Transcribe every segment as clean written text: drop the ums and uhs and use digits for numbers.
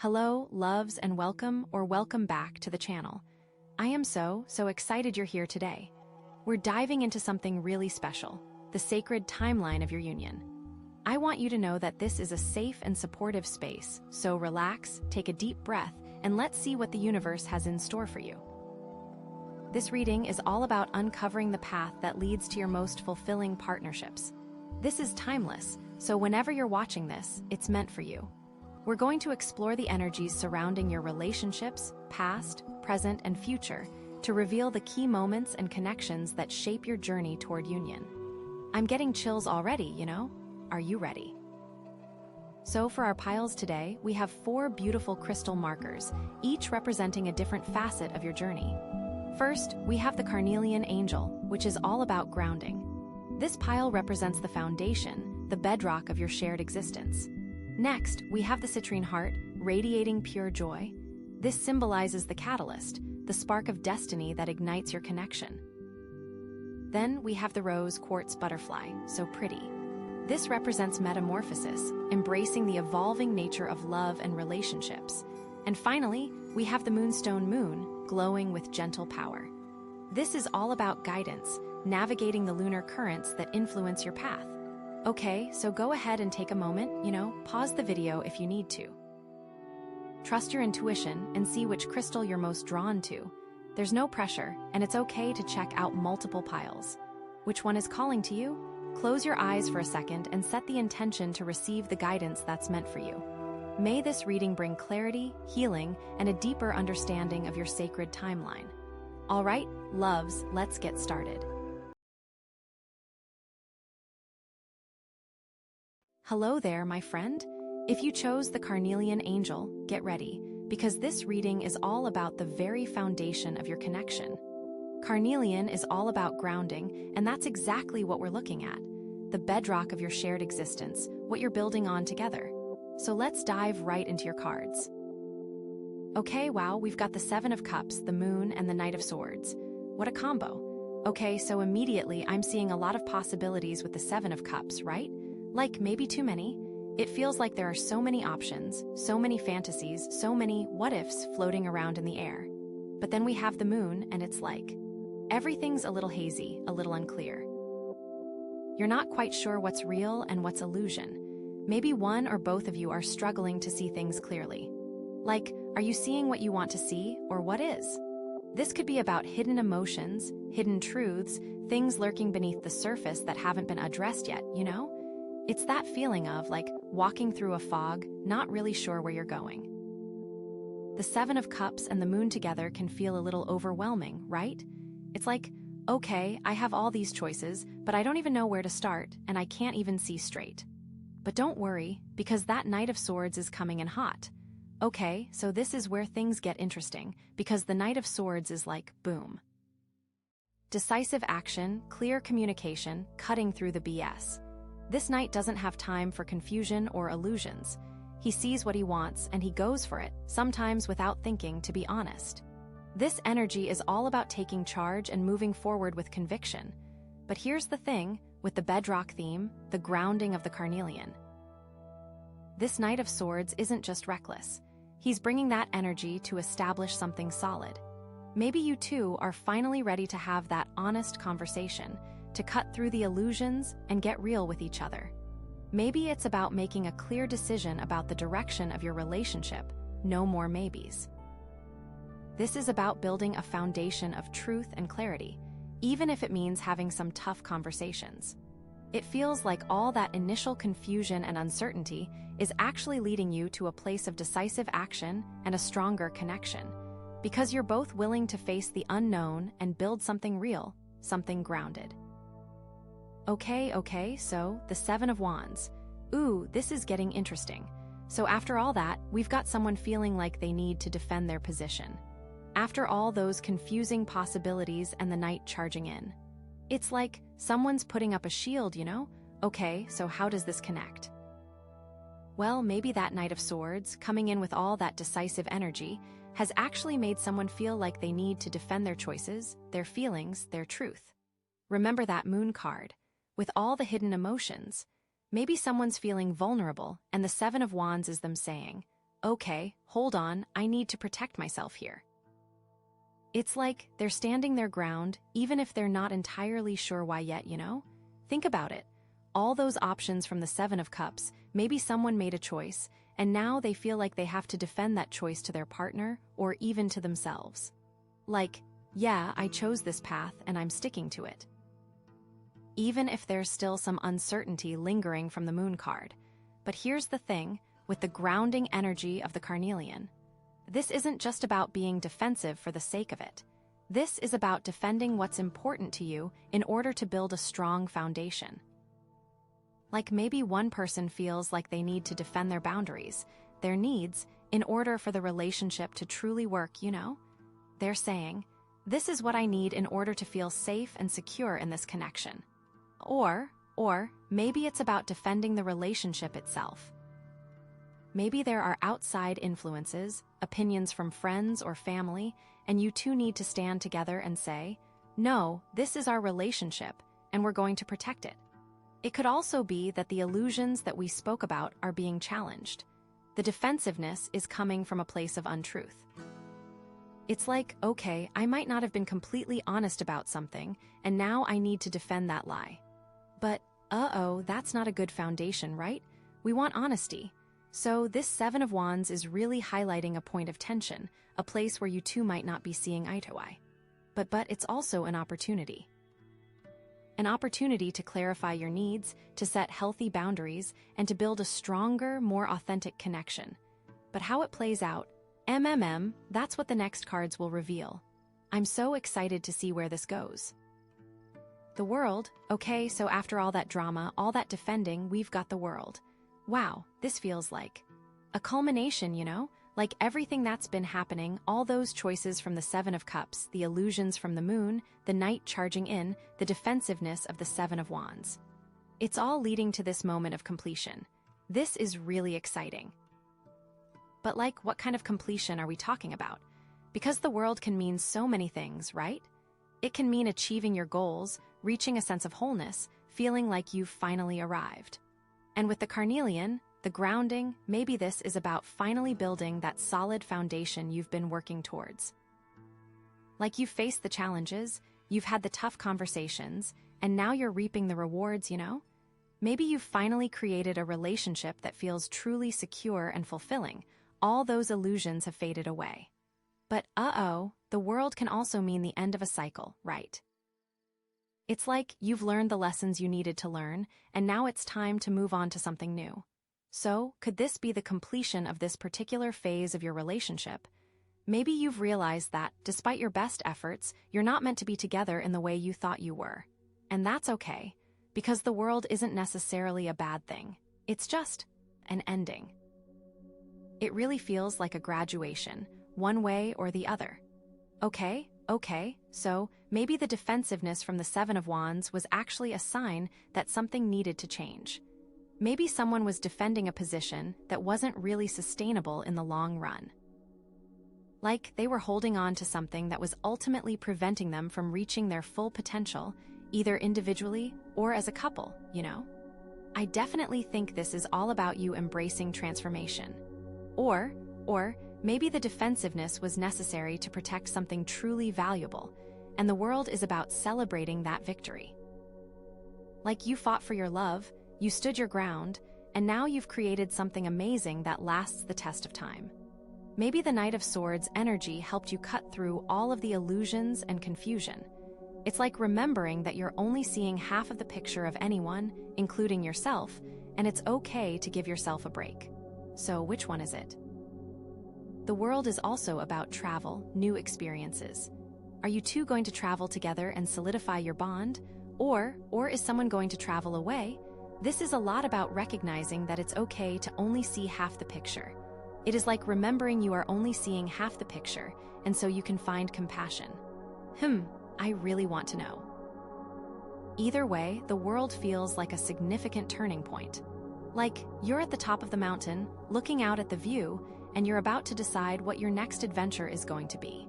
Hello, loves, and welcome back to the channel. I am so excited you're here today. We're diving into something really special, the sacred timeline of your union. I want you to know that this is a safe and supportive space, so relax, take a deep breath, and let's see what the universe has in store for you. This reading is all about uncovering the path that leads to your most fulfilling partnerships. This is timeless, so whenever you're watching this, it's meant for you. We're going to explore the energies surrounding your relationships, past, present, and future, to reveal the key moments and connections that shape your journey toward union. I'm getting chills already, you know? Are you ready? So for our piles today, we have 4 beautiful crystal markers, each representing a different facet of your journey. First, we have the Carnelian angel, which is all about grounding. This pile represents the foundation, the bedrock of your shared existence. Next, we have the Citrine heart, radiating pure joy. This symbolizes the catalyst, the spark of destiny that ignites your connection. Then we have the rose quartz butterfly, so pretty. This represents metamorphosis, embracing the evolving nature of love and relationships. And finally, we have the Moonstone moon, glowing with gentle power. This is all about guidance, navigating the lunar currents that influence your path. Okay, so go ahead and take a moment, pause the video if you need to. Trust your intuition and see which crystal you're most drawn to. There's no pressure, and it's okay to check out multiple piles. Which one is calling to you? Close your eyes for a second and set the intention to receive the guidance that's meant for you. May this reading bring clarity, healing, and a deeper understanding of your sacred timeline. All right, loves, let's get started. Hello there, my friend. If you chose the Carnelian angel, get ready, because this reading is all about the very foundation of your connection. Carnelian is all about grounding, and that's exactly what we're looking at. The bedrock of your shared existence, what you're building on together. So let's dive right into your cards. Okay, wow, we've got the 7 of Cups, the Moon, and the Knight of Swords. What a combo. Okay, so immediately I'm seeing a lot of possibilities with the 7 of Cups, right? Like maybe too many. It feels like there are so many options, so many fantasies, so many what-ifs floating around in the air. But then we have the moon, and it's like everything's a little hazy, a little unclear. You're not quite sure what's real and what's illusion. Maybe one or both of you are struggling to see things clearly. Like, are you seeing what you want to see, or what is? This could be about hidden emotions, hidden truths, things lurking beneath the surface that haven't been addressed yet, It's that feeling of, like, walking through a fog, not really sure where you're going. The 7 of Cups and the moon together can feel a little overwhelming, right? It's like, okay, I have all these choices, but I don't even know where to start, and I can't even see straight. But don't worry, because that Knight of Swords is coming in hot. Okay, so this is where things get interesting, because the Knight of Swords is like, boom. Decisive action, clear communication, cutting through the BS. This knight doesn't have time for confusion or illusions. He sees what he wants and he goes for it, sometimes without thinking, to be honest. This energy is all about taking charge and moving forward with conviction. But here's the thing, with the bedrock theme, the grounding of the Carnelian. This Knight of Swords isn't just reckless. He's bringing that energy to establish something solid. Maybe you two are finally ready to have that honest conversation, to cut through the illusions and get real with each other. Maybe it's about making a clear decision about the direction of your relationship, no more maybes. This is about building a foundation of truth and clarity, even if it means having some tough conversations. It feels like all that initial confusion and uncertainty is actually leading you to a place of decisive action and a stronger connection, because you're both willing to face the unknown and build something real, something grounded. Okay, so the 7 of Wands. Ooh, this is getting interesting. So after all that, we've got someone feeling like they need to defend their position. After all those confusing possibilities and the knight charging in. It's like someone's putting up a shield, Okay, so how does this connect? Well, maybe that Knight of Swords, coming in with all that decisive energy, has actually made someone feel like they need to defend their choices, their feelings, their truth. Remember that moon card. With all the hidden emotions, maybe someone's feeling vulnerable, and the 7 of Wands is them saying, okay, hold on, I need to protect myself here. It's like they're standing their ground, even if they're not entirely sure why yet, you know? Think about it. All those options from the Seven of Cups, maybe someone made a choice, and now they feel like they have to defend that choice to their partner or even to themselves. Like, yeah, I chose this path and I'm sticking to it. Even if there's still some uncertainty lingering from the Moon card. But here's the thing, with the grounding energy of the Carnelian. This isn't just about being defensive for the sake of it. This is about defending what's important to you in order to build a strong foundation. Like maybe one person feels like they need to defend their boundaries, their needs, in order for the relationship to truly work, you know? They're saying, this is what I need in order to feel safe and secure in this connection. Or maybe it's about defending the relationship itself. Maybe there are outside influences, opinions from friends or family, and you two need to stand together and say, no, this is our relationship, and we're going to protect it. It could also be that the illusions that we spoke about are being challenged. The defensiveness is coming from a place of untruth. It's like, okay, I might not have been completely honest about something, and now I need to defend that lie. But, that's not a good foundation, right? We want honesty. So this Seven of Wands is really highlighting a point of tension, a place where you two might not be seeing eye to eye. But it's also an opportunity. An opportunity to clarify your needs, to set healthy boundaries, and to build a stronger, more authentic connection. But how it plays out, that's what the next cards will reveal. I'm so excited to see where this goes. The world, okay, so after all that drama, all that defending, we've got the world. Wow, this feels like a culmination, you know? Like everything that's been happening, all those choices from the Seven of Cups, the illusions from the Moon, the Knight charging in, the defensiveness of the Seven of Wands. It's all leading to this moment of completion. This is really exciting. But like, what kind of completion are we talking about? Because the world can mean so many things, right? It can mean achieving your goals, reaching a sense of wholeness, feeling like you've finally arrived. And with the Carnelian, the grounding, maybe this is about finally building that solid foundation you've been working towards. Like you've faced the challenges, you've had the tough conversations, and now you're reaping the rewards, you know? Maybe you've finally created a relationship that feels truly secure and fulfilling. All those illusions have faded away. But the world can also mean the end of a cycle, right? It's like you've learned the lessons you needed to learn, and now it's time to move on to something new. So, could this be the completion of this particular phase of your relationship? Maybe you've realized that, despite your best efforts, you're not meant to be together in the way you thought you were. And that's okay, because the world isn't necessarily a bad thing. It's just an ending. It really feels like a graduation, one way or the other. Okay, so maybe the defensiveness from the Seven of Wands was actually a sign that something needed to change. Maybe someone was defending a position that wasn't really sustainable in the long run. Like they were holding on to something that was ultimately preventing them from reaching their full potential, either individually or as a couple, you know? I definitely think this is all about you embracing transformation. Or maybe the defensiveness was necessary to protect something truly valuable, and the world is about celebrating that victory. Like you fought for your love, you stood your ground, and now you've created something amazing that lasts the test of time. Maybe the Knight of Swords energy helped you cut through all of the illusions and confusion. It's like remembering that you're only seeing half of the picture of anyone, including yourself, and it's okay to give yourself a break. So which one is it? The world is also about travel, new experiences. Are you two going to travel together and solidify your bond? Or is someone going to travel away? This is a lot about recognizing that it's okay to only see half the picture. It is like remembering you are only seeing half the picture, and so you can find compassion. I really want to know. Either way, the world feels like a significant turning point. Like, you're at the top of the mountain, looking out at the view, and you're about to decide what your next adventure is going to be.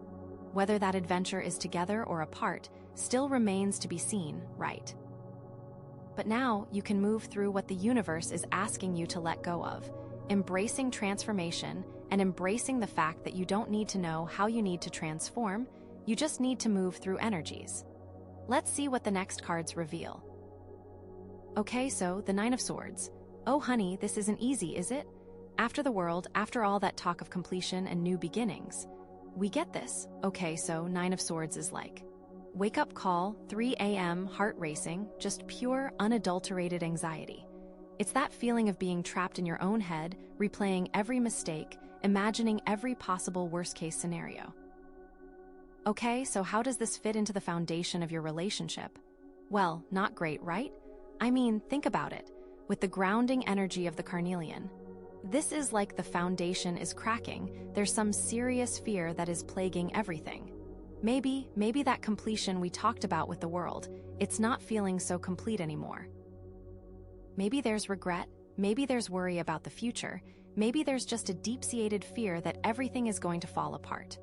Whether that adventure is together or apart still remains to be seen, right? But now you can move through what the universe is asking you to let go of, embracing transformation and embracing the fact that you don't need to know how you need to transform, you just need to move through energies. Let's see what the next cards reveal. Okay, so the Nine of Swords. Oh honey, this isn't easy, is it? After the world, after all that talk of completion and new beginnings. We get this. Okay, so Nine of Swords is like wake-up call, 3 a.m., heart racing, just pure, unadulterated anxiety. It's that feeling of being trapped in your own head, replaying every mistake, imagining every possible worst-case scenario. Okay, so how does this fit into the foundation of your relationship? Well, not great, right? I mean, think about it. With the grounding energy of the Carnelian, this is like the foundation is cracking. There's some serious fear that is plaguing everything. Maybe that completion we talked about with the world, it's not feeling so complete anymore. Maybe there's regret, maybe there's worry about the future, maybe there's just a deep-seated fear that everything is going to fall apart.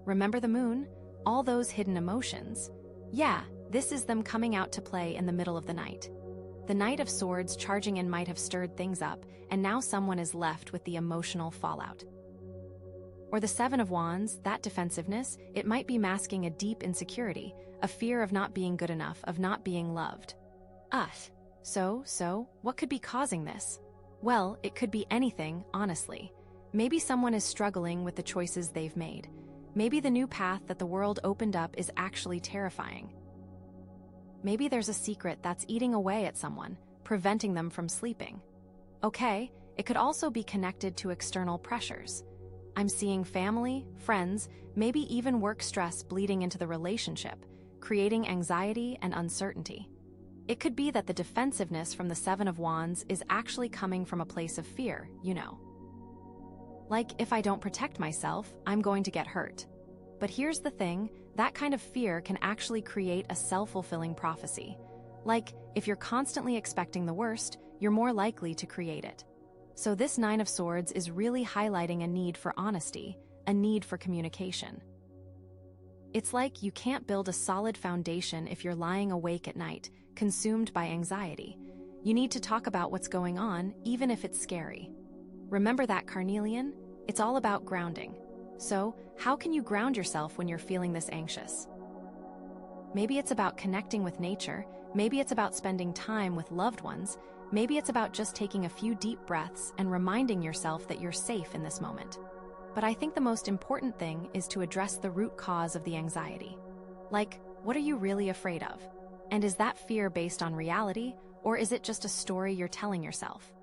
Remember the moon? All those hidden emotions? Yeah, this is them coming out to play in the middle of the night. The Knight of Swords charging in might have stirred things up, and now someone is left with the emotional fallout. Or the Seven of Wands, that defensiveness, it might be masking a deep insecurity, a fear of not being good enough, of not being loved. So, what could be causing this? Well, it could be anything, honestly. Maybe someone is struggling with the choices they've made. Maybe the new path that the world opened up is actually terrifying. Maybe there's a secret that's eating away at someone, preventing them from sleeping. Okay, it could also be connected to external pressures. I'm seeing family, friends, maybe even work stress bleeding into the relationship, creating anxiety and uncertainty. It could be that the defensiveness from the Seven of Wands is actually coming from a place of fear, you know. Like, if I don't protect myself, I'm going to get hurt. But here's the thing, that kind of fear can actually create a self-fulfilling prophecy. Like, if you're constantly expecting the worst, you're more likely to create it. So this Nine of Swords is really highlighting a need for honesty, a need for communication. It's like you can't build a solid foundation if you're lying awake at night, consumed by anxiety. You need to talk about what's going on, even if it's scary. Remember that, Carnelian? It's all about grounding. So, how can you ground yourself when you're feeling this anxious? Maybe it's about connecting with nature, maybe it's about spending time with loved ones, maybe it's about just taking a few deep breaths and reminding yourself that you're safe in this moment. But I think the most important thing is to address the root cause of the anxiety. Like, what are you really afraid of? And is that fear based on reality, or is it just a story you're telling yourself?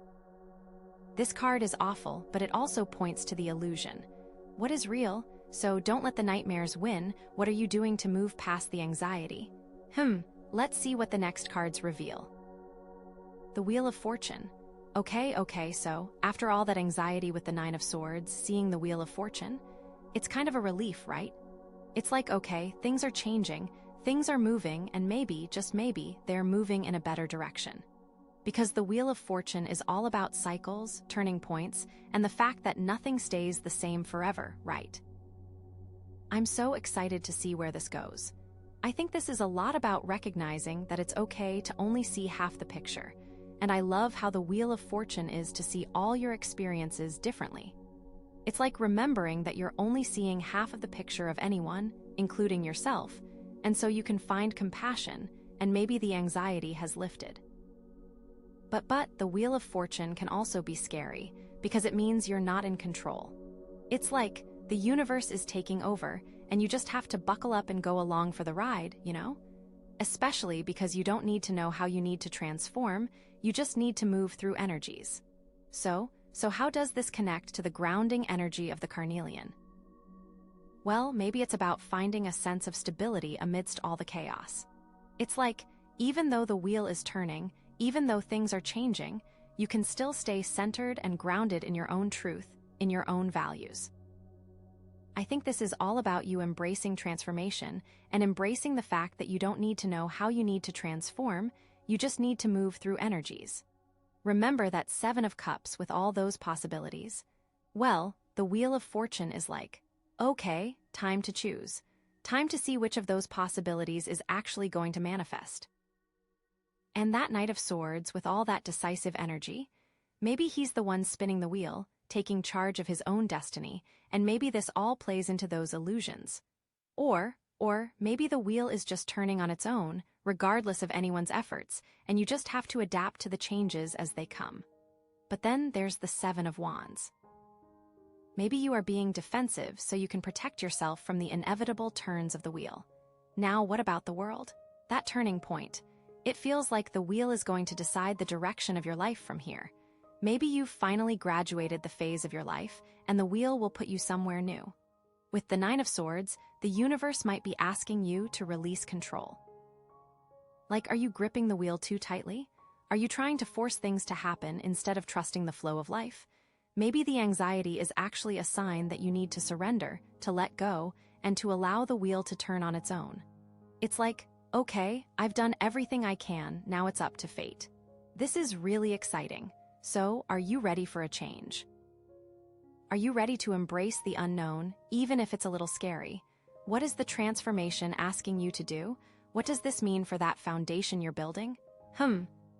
This card is awful, but it also points to the illusion. What is real? So don't let the nightmares win. What are you doing to move past the anxiety? Let's see what the next cards reveal. The Wheel of Fortune. Okay, so after all that anxiety with the Nine of Swords, seeing the Wheel of Fortune, it's kind of a relief, right? It's like, okay, things are changing, things are moving, and maybe, just maybe, they're moving in a better direction. Because the Wheel of Fortune is all about cycles, turning points, and the fact that nothing stays the same forever, right? I'm so excited to see where this goes. I think this is a lot about recognizing that it's okay to only see half the picture, and I love how the Wheel of Fortune is to see all your experiences differently. It's like remembering that you're only seeing half of the picture of anyone, including yourself, and so you can find compassion, and maybe the anxiety has lifted. But the Wheel of Fortune can also be scary, because it means you're not in control. It's like the universe is taking over, and you just have to buckle up and go along for the ride, you know? Especially because you don't need to know how you need to transform, you just need to move through energies. So how does this connect to the grounding energy of the Carnelian? Well, maybe it's about finding a sense of stability amidst all the chaos. It's like, even though the wheel is turning, even though things are changing, you can still stay centered and grounded in your own truth, in your own values. I think this is all about you embracing transformation and embracing the fact that you don't need to know how you need to transform, you just need to move through energies. Remember that Seven of Cups with all those possibilities? Well, the Wheel of Fortune is like, okay, time to choose. Time to see which of those possibilities is actually going to manifest. And that Knight of Swords with all that decisive energy, maybe he's the one spinning the wheel, taking charge of his own destiny, and maybe this all plays into those illusions. Or maybe the wheel is just turning on its own, regardless of anyone's efforts, and you just have to adapt to the changes as they come. But then there's the Seven of Wands. Maybe you are being defensive so you can protect yourself from the inevitable turns of the wheel. Now, what about the world? That turning point. It feels like the wheel is going to decide the direction of your life from here. Maybe you've finally graduated the phase of your life, and the wheel will put you somewhere new. With the Nine of Swords, the universe might be asking you to release control. Like, are you gripping the wheel too tightly? Are you trying to force things to happen instead of trusting the flow of life? Maybe the anxiety is actually a sign that you need to surrender, to let go, and to allow the wheel to turn on its own. It's like, okay, I've done everything I can, now it's up to fate. This is really exciting. So, are you ready for a change? Are you ready to embrace the unknown, even if it's a little scary? What is the transformation asking you to do? What does this mean for that foundation you're building?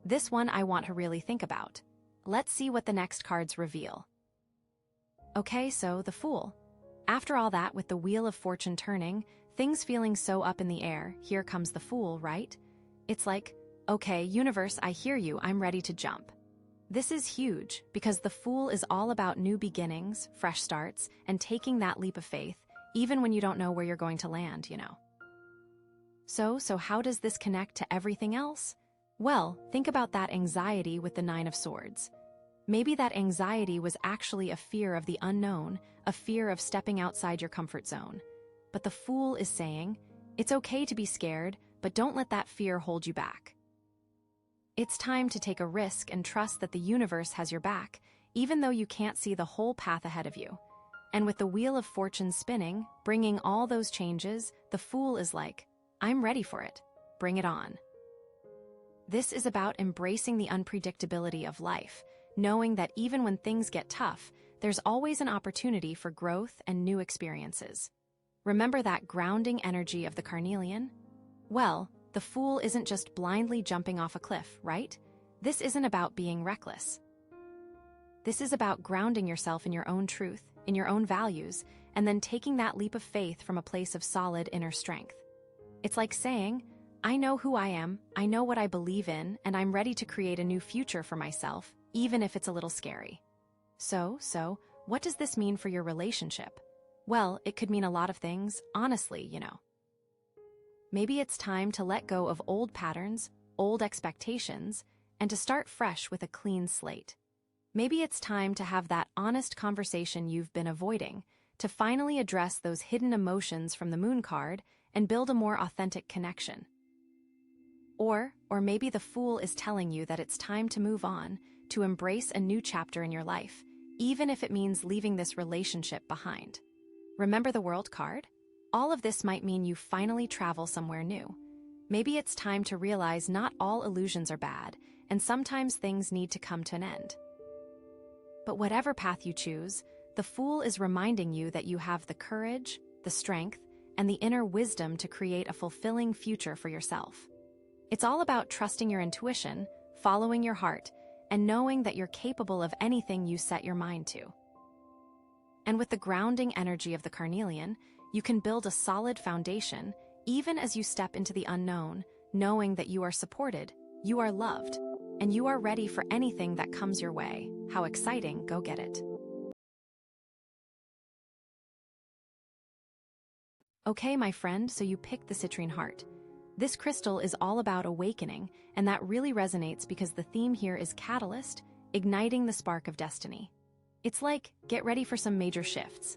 This one I want to really think about. Let's see what the next cards reveal. Okay, so the Fool. After all that, with the Wheel of Fortune turning, things feeling so up in the air, here comes the Fool, right? It's like, okay, universe, I hear you, I'm ready to jump. This is huge, because the Fool is all about new beginnings, fresh starts, and taking that leap of faith, even when you don't know where you're going to land, you know. So how does this connect to everything else? Well, think about that anxiety with the Nine of Swords. Maybe that anxiety was actually a fear of the unknown, a fear of stepping outside your comfort zone. But the Fool is saying, it's okay to be scared, but don't let that fear hold you back. It's time to take a risk and trust that the universe has your back, even though you can't see the whole path ahead of you. And with the Wheel of Fortune spinning, bringing all those changes, the Fool is like, I'm ready for it. Bring it on. This is about embracing the unpredictability of life, knowing that even when things get tough, there's always an opportunity for growth and new experiences. Remember that grounding energy of the Carnelian? Well, the Fool isn't just blindly jumping off a cliff, right? This isn't about being reckless. This is about grounding yourself in your own truth, in your own values, and then taking that leap of faith from a place of solid inner strength. It's like saying, I know who I am, I know what I believe in, and I'm ready to create a new future for myself, even if it's a little scary. So, what does this mean for your relationship? Well, it could mean a lot of things, honestly, you know. Maybe it's time to let go of old patterns, old expectations, and to start fresh with a clean slate. Maybe it's time to have that honest conversation you've been avoiding, to finally address those hidden emotions from the Moon card and build a more authentic connection. Or maybe the Fool is telling you that it's time to move on, to embrace a new chapter in your life, even if it means leaving this relationship behind. Remember the World card? All of this might mean you finally travel somewhere new. Maybe it's time to realize not all illusions are bad, and sometimes things need to come to an end. But whatever path you choose, the Fool is reminding you that you have the courage, the strength, and the inner wisdom to create a fulfilling future for yourself. It's all about trusting your intuition, following your heart, and knowing that you're capable of anything you set your mind to. And with the grounding energy of the Carnelian, you can build a solid foundation, even as you step into the unknown, knowing that you are supported, you are loved, and you are ready for anything that comes your way. How exciting, go get it. Okay, my friend, so you picked the citrine heart. This crystal is all about awakening, and that really resonates because the theme here is catalyst, igniting the spark of destiny. It's like, get ready for some major shifts.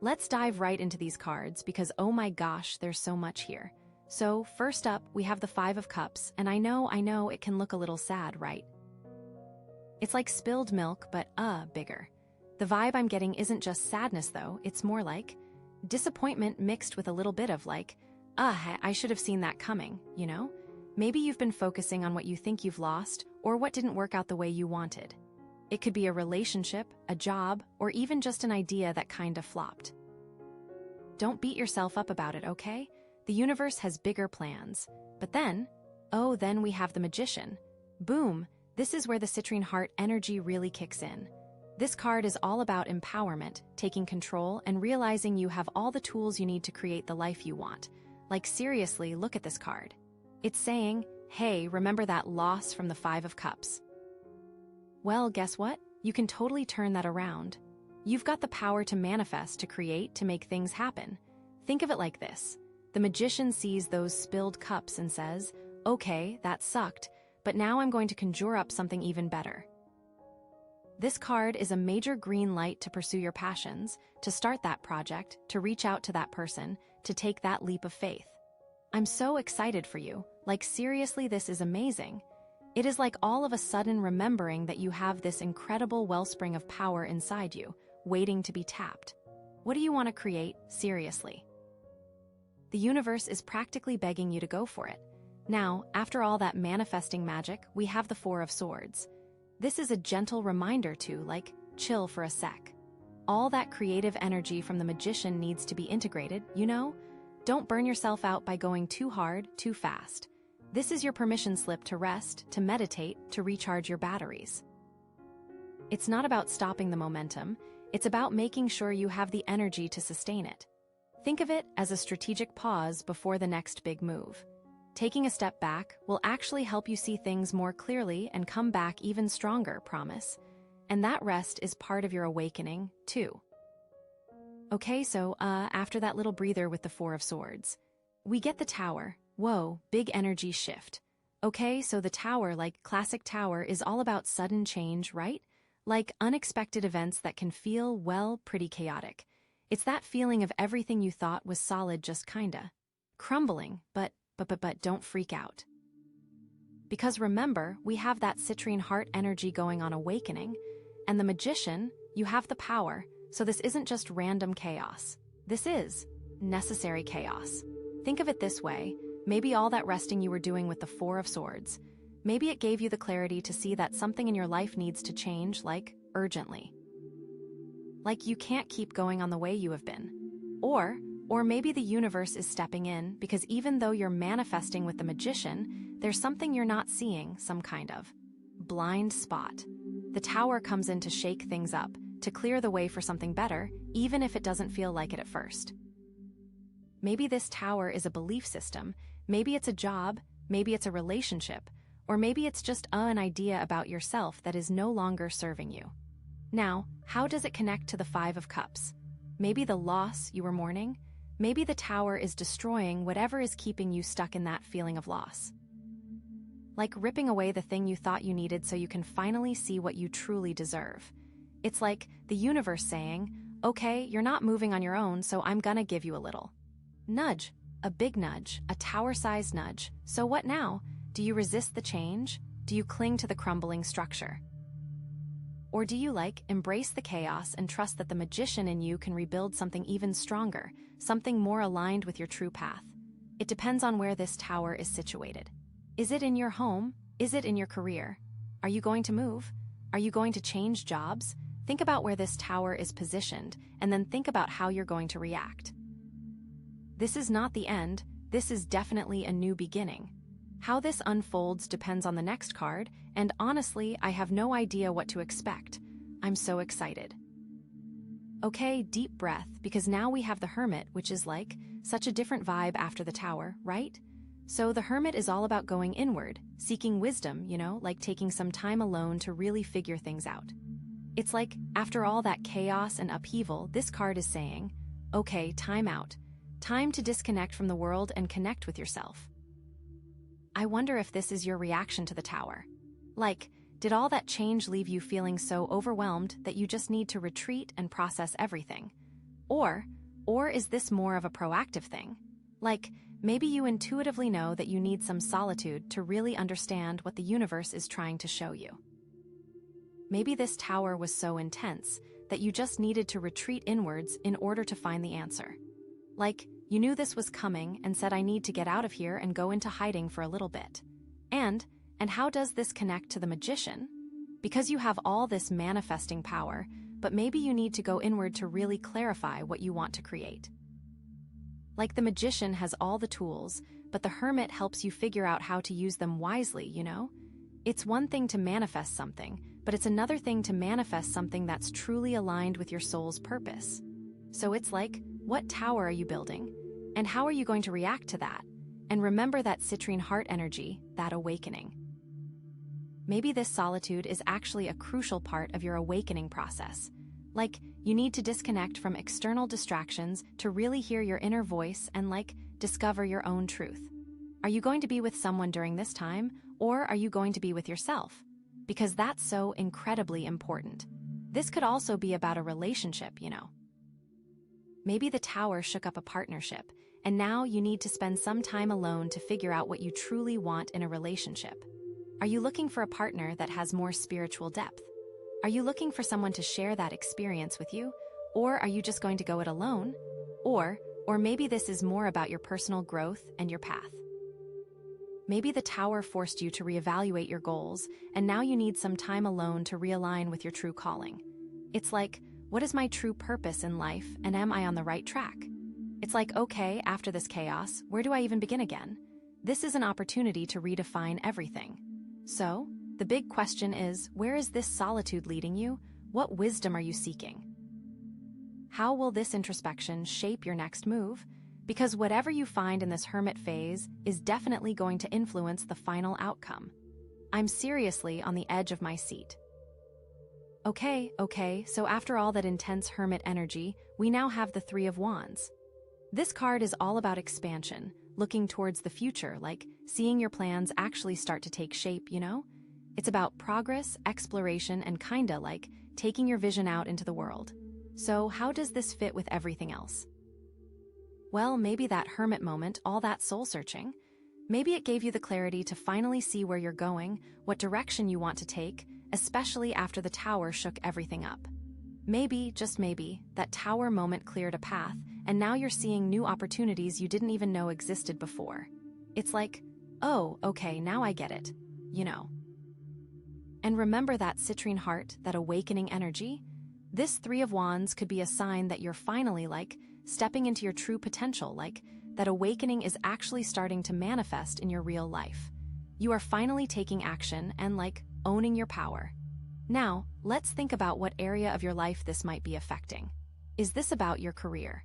Let's dive right into these cards because oh my gosh, there's so much here. So first up, we have the Five of Cups, and I know it can look a little sad, right? It's like spilled milk, but bigger. The vibe I'm getting isn't just sadness though, it's more like disappointment mixed with a little bit of like, I should have seen that coming, you know? Maybe you've been focusing on what you think you've lost or what didn't work out the way you wanted. It could be a relationship, a job, or even just an idea that kinda flopped. Don't beat yourself up about it, okay? The universe has bigger plans. But then we have the Magician. Boom, this is where the citrine heart energy really kicks in. This card is all about empowerment, taking control, and realizing you have all the tools you need to create the life you want. Like, seriously, look at this card. It's saying, hey, remember that loss from the Five of Cups? Well, guess what? You can totally turn that around. You've got the power to manifest, to create, to make things happen. Think of it like this. The magician sees those spilled cups and says, okay, that sucked, but now I'm going to conjure up something even better. This card is a major green light to pursue your passions, to start that project, to reach out to that person, to take that leap of faith. I'm so excited for you. Like, seriously, this is amazing. It is like all of a sudden remembering that you have this incredible wellspring of power inside you, waiting to be tapped. What do you want to create, seriously? The universe is practically begging you to go for it. Now, after all that manifesting magic, we have the Four of Swords. This is a gentle reminder to, like, chill for a sec. All that creative energy from the magician needs to be integrated, you know? Don't burn yourself out by going too hard, too fast. This is your permission slip to rest, to meditate, to recharge your batteries. It's not about stopping the momentum, it's about making sure you have the energy to sustain it. Think of it as a strategic pause before the next big move. Taking a step back will actually help you see things more clearly and come back even stronger, promise. And that rest is part of your awakening, too. Okay, so, after that little breather with the Four of Swords, we get the Tower. Whoa, big energy shift. Okay, so the Tower, like classic Tower, is all about sudden change, right? Like unexpected events that can feel, well, pretty chaotic. It's that feeling of everything you thought was solid just kinda crumbling, but don't freak out. Because remember, we have that citrine heart energy going on awakening, and the magician, you have the power, so this isn't just random chaos. This is necessary chaos. Think of it this way, maybe all that resting you were doing with the Four of Swords, maybe it gave you the clarity to see that something in your life needs to change, like, urgently. Like you can't keep going on the way you have been. Or maybe the universe is stepping in because even though you're manifesting with the magician, there's something you're not seeing, some kind of blind spot. The Tower comes in to shake things up, to clear the way for something better, even if it doesn't feel like it at first. Maybe this Tower is a belief system, maybe it's a job, maybe it's a relationship, or maybe it's just an idea about yourself that is no longer serving you. Now, how does it connect to the Five of Cups? Maybe the loss you were mourning? Maybe the Tower is destroying whatever is keeping you stuck in that feeling of loss. Like ripping away the thing you thought you needed so you can finally see what you truly deserve. It's like the universe saying, okay, you're not moving on your own, so I'm gonna give you a little nudge, a big nudge, a tower-sized nudge. So what now? Do you resist the change? Do you cling to the crumbling structure? Or do you, embrace the chaos and trust that the magician in you can rebuild something even stronger, something more aligned with your true path? It depends on where this Tower is situated. Is it in your home? Is it in your career? Are you going to move? Are you going to change jobs? Think about where this Tower is positioned, and then think about how you're going to react. This is not the end, this is definitely a new beginning. How this unfolds depends on the next card, and honestly, I have no idea what to expect. I'm so excited. Okay, deep breath, because now we have the Hermit, which is such a different vibe after the Tower, right? So the Hermit is all about going inward, seeking wisdom, taking some time alone to really figure things out. It's like, after all that chaos and upheaval, this card is saying, okay, time out. Time to disconnect from the world and connect with yourself. I wonder if this is your reaction to the Tower. Did all that change leave you feeling so overwhelmed that you just need to retreat and process everything? Or is this more of a proactive thing? Maybe you intuitively know that you need some solitude to really understand what the universe is trying to show you. Maybe this Tower was so intense that you just needed to retreat inwards in order to find the answer. You knew this was coming and said, I need to get out of here and go into hiding for a little bit. And how does this connect to the magician? Because you have all this manifesting power, but maybe you need to go inward to really clarify what you want to create. The magician has all the tools, but the Hermit helps you figure out how to use them wisely, It's one thing to manifest something, but it's another thing to manifest something that's truly aligned with your soul's purpose. So it's like, what tower are you building? And how are you going to react to that? And remember that citrine heart energy, that awakening. Maybe this solitude is actually a crucial part of your awakening process. Like, you need to disconnect from external distractions to really hear your inner voice and, discover your own truth. Are you going to be with someone during this time, or are you going to be with yourself? Because that's so incredibly important. This could also be about a relationship, Maybe the tower shook up a partnership, and now you need to spend some time alone to figure out what you truly want in a relationship. Are you looking for a partner that has more spiritual depth? Are you looking for someone to share that experience with you? Or are you just going to go it alone? Or maybe this is more about your personal growth and your path. Maybe the tower forced you to reevaluate your goals, and now you need some time alone to realign with your true calling. It's like, what is my true purpose in life, and am I on the right track? It's like, okay, after this chaos, where do I even begin again? This is an opportunity to redefine everything. So, the big question is, where is this solitude leading you? What wisdom are you seeking? How will this introspection shape your next move? Because whatever you find in this hermit phase is definitely going to influence the final outcome. I'm seriously on the edge of my seat. Okay, so after all that intense hermit energy, we now have the Three of Wands. This card is all about expansion, looking towards the future, seeing your plans actually start to take shape, It's about progress, exploration, and taking your vision out into the world. So how does this fit with everything else? Well, maybe that hermit moment, all that soul-searching, maybe it gave you the clarity to finally see where you're going, what direction you want to take, especially after the tower shook everything up. Maybe, just maybe, that tower moment cleared a path, and now you're seeing new opportunities you didn't even know existed before. It's like, oh, okay, now I get it, And remember that citrine heart, that awakening energy? This Three of Wands could be a sign that you're finally, stepping into your true potential, that awakening is actually starting to manifest in your real life. You are finally taking action and, owning your power. Now, let's think about what area of your life this might be affecting. Is this about your career?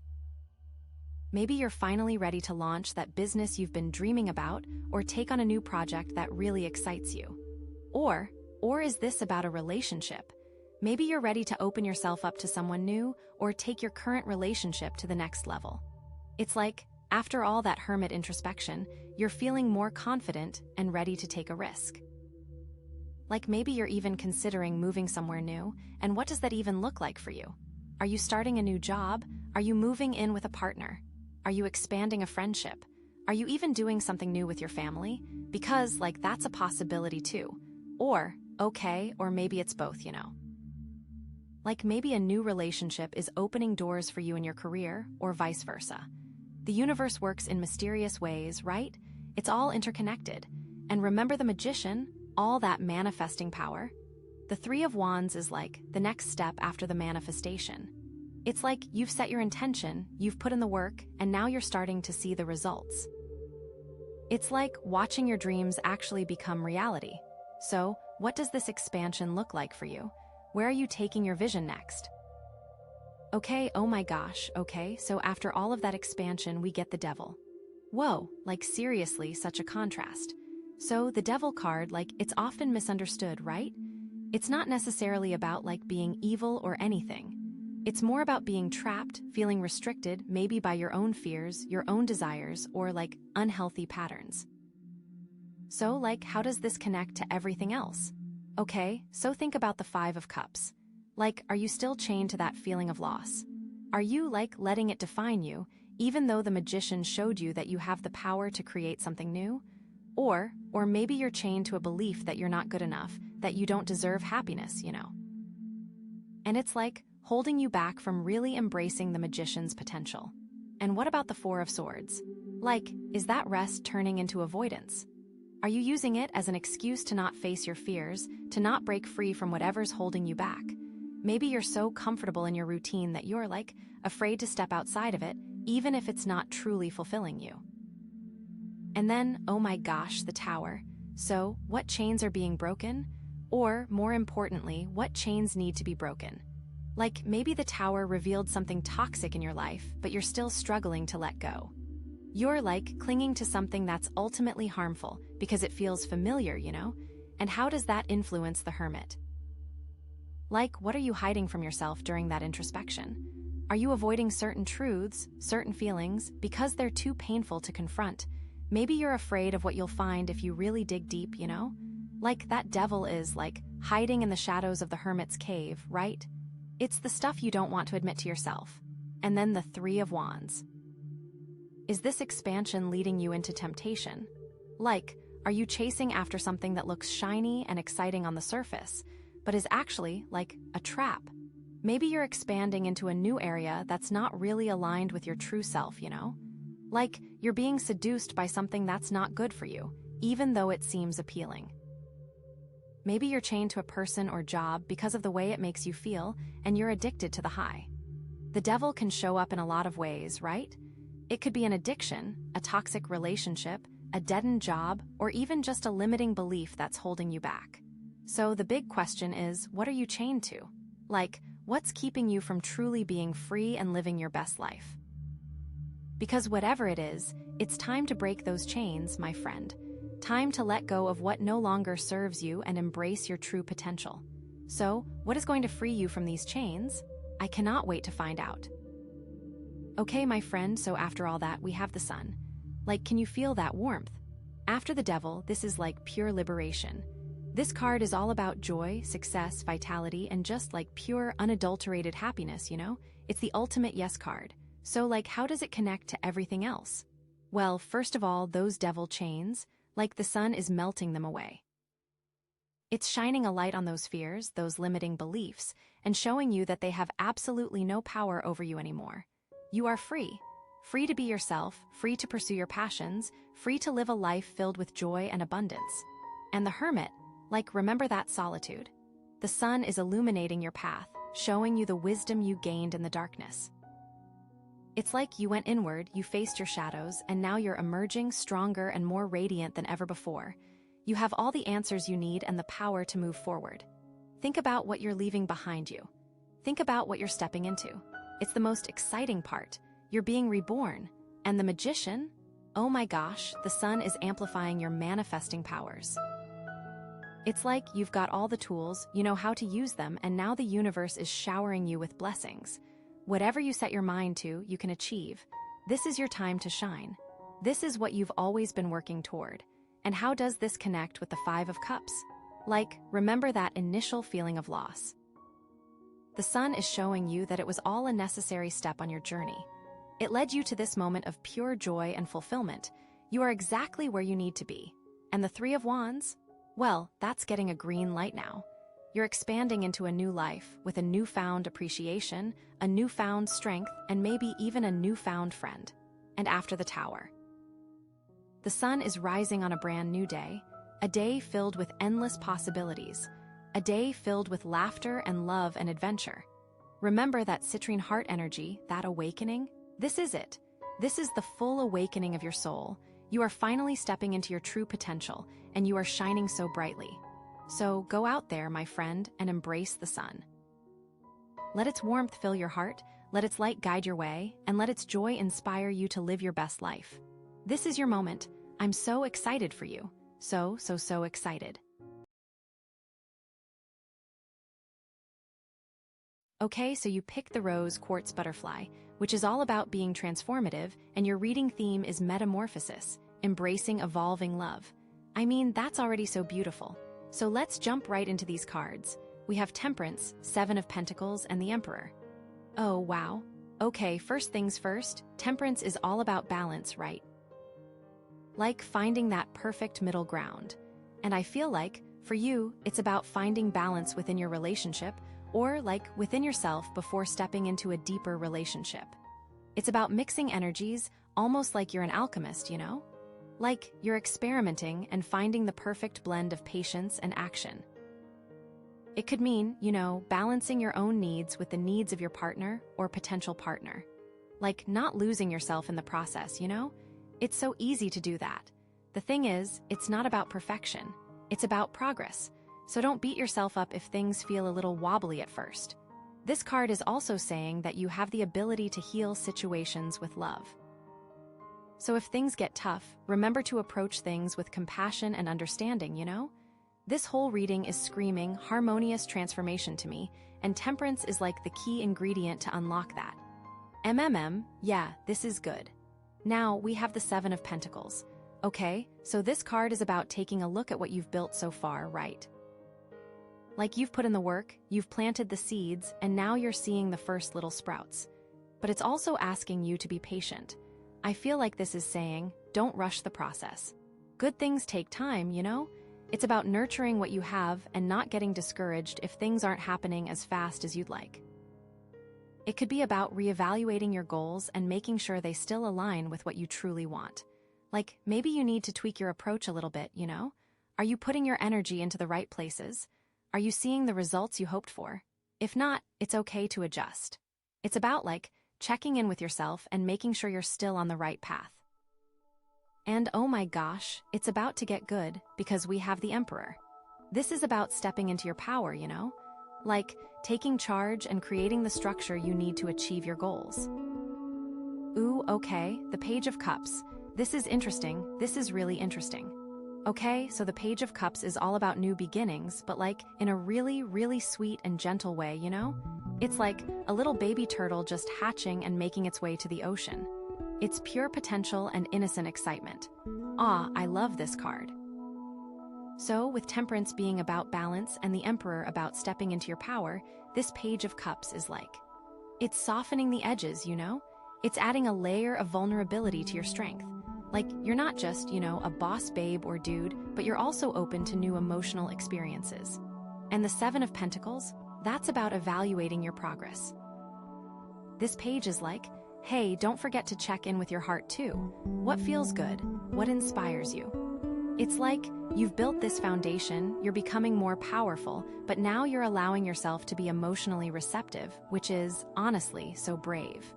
Maybe you're finally ready to launch that business you've been dreaming about or take on a new project that really excites you. Or is this about a relationship? Maybe you're ready to open yourself up to someone new or take your current relationship to the next level. It's like, after all that hermit introspection, you're feeling more confident and ready to take a risk. Maybe you're even considering moving somewhere new, and what does that even look like for you? Are you starting a new job? Are you moving in with a partner? Are you expanding a friendship? Are you even doing something new with your family? Because, that's a possibility too. Or maybe it's both, Maybe a new relationship is opening doors for you in your career, or vice versa. The universe works in mysterious ways, right? It's all interconnected. And remember the magician, all that manifesting power? The Three of Wands is the next step after the manifestation. It's like you've set your intention, you've put in the work, and now you're starting to see the results. It's like watching your dreams actually become reality. So, what does this expansion look like for you? Where are you taking your vision next? Okay, oh my gosh, okay, so after all of that expansion, we get the Devil. Whoa, seriously, such a contrast. So the Devil card, it's often misunderstood, right? It's not necessarily about, being evil or anything. It's more about being trapped, feeling restricted, maybe by your own fears, your own desires, or, unhealthy patterns. So, how does this connect to everything else? Okay, so think about the Five of Cups. Are you still chained to that feeling of loss? Are you, letting it define you, even though the magician showed you that you have the power to create something new? Or maybe you're chained to a belief that you're not good enough, that you don't deserve happiness, And it's holding you back from really embracing the magician's potential. And what about the Four of Swords? Is that rest turning into avoidance? Are you using it as an excuse to not face your fears, to not break free from whatever's holding you back? Maybe you're so comfortable in your routine that you're, afraid to step outside of it, even if it's not truly fulfilling you. And then, oh my gosh, the Tower. So, what chains are being broken? Or, more importantly, what chains need to be broken. Like, maybe the tower revealed something toxic in your life, but you're still struggling to let go. You're like clinging to something that's ultimately harmful because it feels familiar, you know? And how does that influence the hermit? Like, what are you hiding from yourself during that introspection? Are you avoiding certain truths, certain feelings, because they're too painful to confront? Maybe you're afraid of what you'll find if you really dig deep, you know? Like, that devil is, like, hiding in the shadows of the hermit's cave, right? It's the stuff you don't want to admit to yourself. And then the Three of Wands. Is this expansion leading you into temptation? Like, are you chasing after something that looks shiny and exciting on the surface, but is actually, like, a trap? Maybe you're expanding into a new area that's not really aligned with your true self, you know? Like, you're being seduced by something that's not good for you, even though it seems appealing. Maybe you're chained to a person or job because of the way it makes you feel, and you're addicted to the high. The devil can show up in a lot of ways, right? It could be an addiction, a toxic relationship, a dead-end job, or even just a limiting belief that's holding you back. So the big question is, what are you chained to? Like, what's keeping you from truly being free and living your best life? Because whatever it is, it's time to break those chains, my friend. Time to let go of what no longer serves you and embrace your true potential. So, what is going to free you from these chains? I cannot wait to find out. Okay, my friend, so after all that, we have the sun. Like, can you feel that warmth? After the devil, this is like pure liberation. This card is all about joy, success, vitality, and just like pure, unadulterated happiness, you know? It's the ultimate yes card. So, like, how does it connect to everything else? Well, first of all, those devil chains, like the sun is melting them away. It's shining a light on those fears, those limiting beliefs, and showing you that they have absolutely no power over you anymore. You are free. Free to be yourself, free to pursue your passions, free to live a life filled with joy and abundance. And the hermit, like, remember that solitude. The sun is illuminating your path, showing you the wisdom you gained in the darkness. It's like you went inward, you faced your shadows, and now you're emerging stronger and more radiant than ever before. You have all the answers you need and the power to move forward. Think about what you're leaving behind you. Think about what you're stepping into. It's the most exciting part. You're being reborn. And the magician? Oh my gosh, the sun is amplifying your manifesting powers. It's like you've got all the tools, you know how to use them, and now the universe is showering you with blessings. Whatever you set your mind to, you can achieve. This is your time to shine. This is what you've always been working toward. And how does this connect with the Five of Cups? Like, remember that initial feeling of loss. The sun is showing you that it was all a necessary step on your journey. It led you to this moment of pure joy and fulfillment. You are exactly where you need to be. And the Three of Wands? Well, that's getting a green light now. You're expanding into a new life with a newfound appreciation, a newfound strength, and maybe even a newfound friend. And after the tower. The sun is rising on a brand new day, a day filled with endless possibilities, a day filled with laughter and love and adventure. Remember that citrine heart energy, that awakening? This is it. This is the full awakening of your soul. You are finally stepping into your true potential, and you are shining so brightly. So go out there, my friend, and embrace the sun. Let its warmth fill your heart, let its light guide your way, and let its joy inspire you to live your best life. This is your moment. I'm so excited for you. So excited. Okay, so you pick the rose quartz butterfly, which is all about being transformative, and your reading theme is metamorphosis, embracing evolving love. I mean, that's already so beautiful. So let's jump right into these cards. We have Temperance, Seven of Pentacles, and the Emperor. Oh, wow. Okay, first things first, Temperance is all about balance, right? Like finding that perfect middle ground. And I feel like, for you, it's about finding balance within your relationship, or like within yourself before stepping into a deeper relationship. It's about mixing energies, almost like you're an alchemist, you know? Like you're experimenting and finding the perfect blend of patience and action. It could mean, you know, balancing your own needs with the needs of your partner or potential partner. Like not losing yourself in the process, you know? It's so easy to do that. The thing is, it's not about perfection. It's about progress. So don't beat yourself up if things feel a little wobbly at first. This card is also saying that you have the ability to heal situations with love. So if things get tough, remember to approach things with compassion and understanding, you know? This whole reading is screaming harmonious transformation to me, and temperance is like the key ingredient to unlock that. Yeah, this is good. Now, we have the Seven of Pentacles. Okay, so this card is about taking a look at what you've built so far, right? Like you've put in the work, you've planted the seeds, and now you're seeing the first little sprouts. But it's also asking you to be patient. I feel like this is saying, don't rush the process. Good things take time, you know? It's about nurturing what you have and not getting discouraged if things aren't happening as fast as you'd like. It could be about reevaluating your goals and making sure they still align with what you truly want. Like, maybe you need to tweak your approach a little bit, you know? Are you putting your energy into the right places? Are you seeing the results you hoped for? If not, it's okay to adjust. It's about, like, checking in with yourself and making sure you're still on the right path. And oh my gosh, it's about to get good because we have the Emperor. This is about stepping into your power, you know? Like, taking charge and creating the structure you need to achieve your goals. Ooh, okay, the Page of Cups. This is interesting, this is really interesting. Okay, so the Page of Cups is all about new beginnings, but like, in a really, really sweet and gentle way, you know? It's like a little baby turtle just hatching and making its way to the ocean. It's pure potential and innocent excitement. Ah, I love this card. So, with Temperance being about balance and the Emperor about stepping into your power, this Page of Cups is like, it's softening the edges, you know? It's adding a layer of vulnerability to your strength. Like, you're not just, you know, a boss babe or dude, but you're also open to new emotional experiences. And the Seven of Pentacles, that's about evaluating your progress. This page is like, hey, don't forget to check in with your heart too. What feels good? What inspires you? It's like, you've built this foundation, you're becoming more powerful, but now you're allowing yourself to be emotionally receptive, which is, honestly, so brave.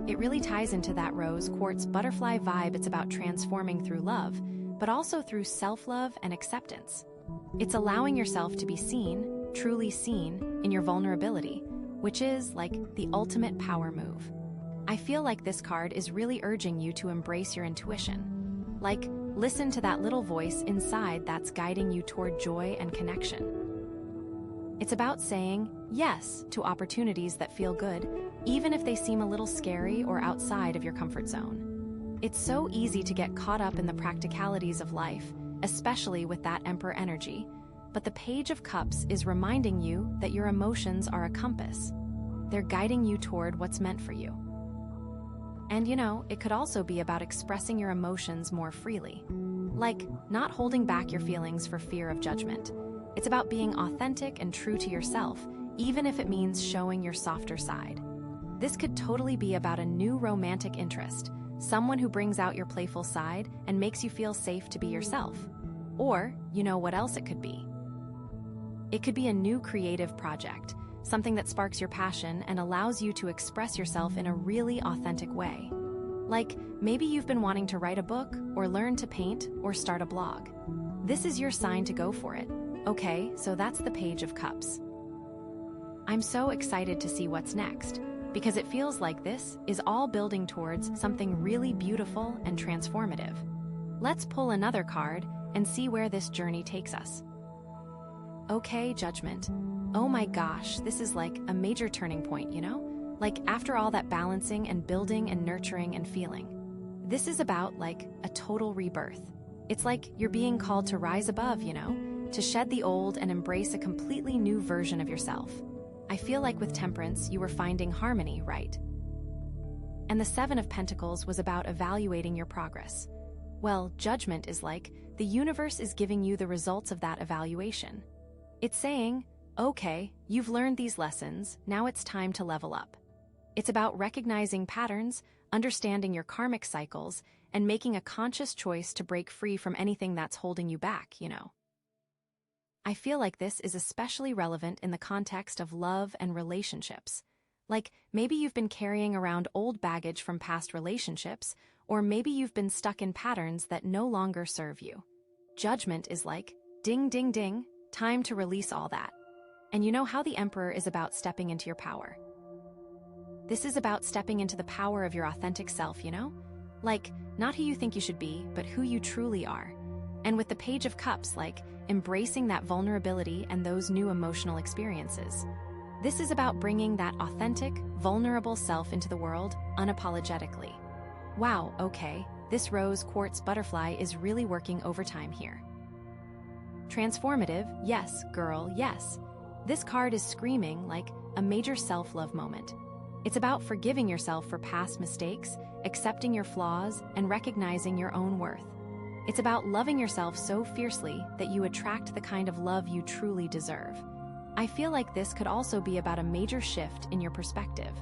It really ties into that rose quartz butterfly vibe. It's about transforming through love, but also through self-love and acceptance. It's allowing yourself to be seen, truly seen, in your vulnerability, which is, like, the ultimate power move. I feel like this card is really urging you to embrace your intuition. Like, listen to that little voice inside that's guiding you toward joy and connection. It's about saying yes to opportunities that feel good, even if they seem a little scary or outside of your comfort zone. It's so easy to get caught up in the practicalities of life, especially with that Emperor energy. But the Page of Cups is reminding you that your emotions are a compass. They're guiding you toward what's meant for you. And you know, it could also be about expressing your emotions more freely. Like, not holding back your feelings for fear of judgment. It's about being authentic and true to yourself, even if it means showing your softer side. This could totally be about a new romantic interest, someone who brings out your playful side and makes you feel safe to be yourself. Or, you know what else it could be? It could be a new creative project, something that sparks your passion and allows you to express yourself in a really authentic way. Like, maybe you've been wanting to write a book, or learn to paint, or start a blog. This is your sign to go for it. Okay, so that's the Page of Cups. I'm so excited to see what's next, because it feels like this is all building towards something really beautiful and transformative. Let's pull another card and see where this journey takes us. Okay, Judgment. Oh my gosh, this is like a major turning point, you know? Like, after all that balancing and building and nurturing and feeling. This is about, like, a total rebirth. It's like you're being called to rise above, you know? To shed the old and embrace a completely new version of yourself. I feel like with Temperance, you were finding harmony, right? And the Seven of Pentacles was about evaluating your progress. Well, Judgment is like, the universe is giving you the results of that evaluation. It's saying, okay, you've learned these lessons, now it's time to level up. It's about recognizing patterns, understanding your karmic cycles, and making a conscious choice to break free from anything that's holding you back, you know. I feel like this is especially relevant in the context of love and relationships. Like, maybe you've been carrying around old baggage from past relationships, or maybe you've been stuck in patterns that no longer serve you. Judgment is like, ding, ding, ding, time to release all that. And you know how the Emperor is about stepping into your power. This is about stepping into the power of your authentic self, you know? Like, not who you think you should be, but who you truly are. And with the Page of Cups, like, embracing that vulnerability and those new emotional experiences. This is about bringing that authentic, vulnerable self into the world unapologetically. Wow, okay, this rose quartz butterfly is really working overtime here. Transformative, yes, girl, yes. This card is screaming like a major self-love moment. It's about forgiving yourself for past mistakes, accepting your flaws, and recognizing your own worth. It's about loving yourself so fiercely that you attract the kind of love you truly deserve. I feel like this could also be about a major shift in your perspective.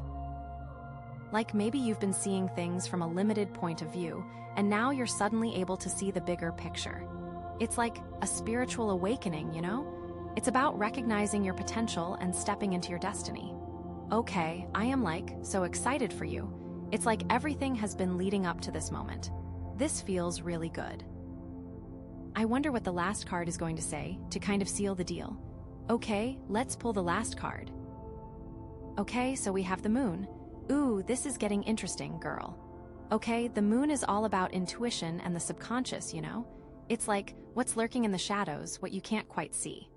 Like maybe you've been seeing things from a limited point of view, and now you're suddenly able to see the bigger picture. It's like a spiritual awakening, you know? It's about recognizing your potential and stepping into your destiny. Okay, I am so excited for you. It's like everything has been leading up to this moment. This feels really good. I wonder what the last card is going to say to kind of seal the deal. Okay, let's pull the last card. Okay, so we have the Moon. Ooh, this is getting interesting, girl. Okay, the Moon is all about intuition and the subconscious, you know? It's like what's lurking in the shadows, what you can't quite see.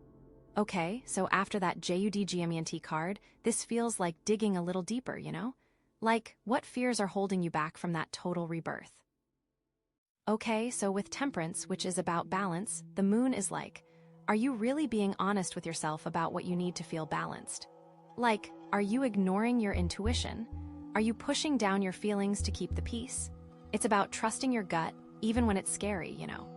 Okay, so after that JUDGMENT card, this feels like digging a little deeper, you know? Like, what fears are holding you back from that total rebirth? Okay, so with Temperance, which is about balance, the Moon is like, are you really being honest with yourself about what you need to feel balanced? Like, are you ignoring your intuition? Are you pushing down your feelings to keep the peace? It's about trusting your gut, even when it's scary, you know?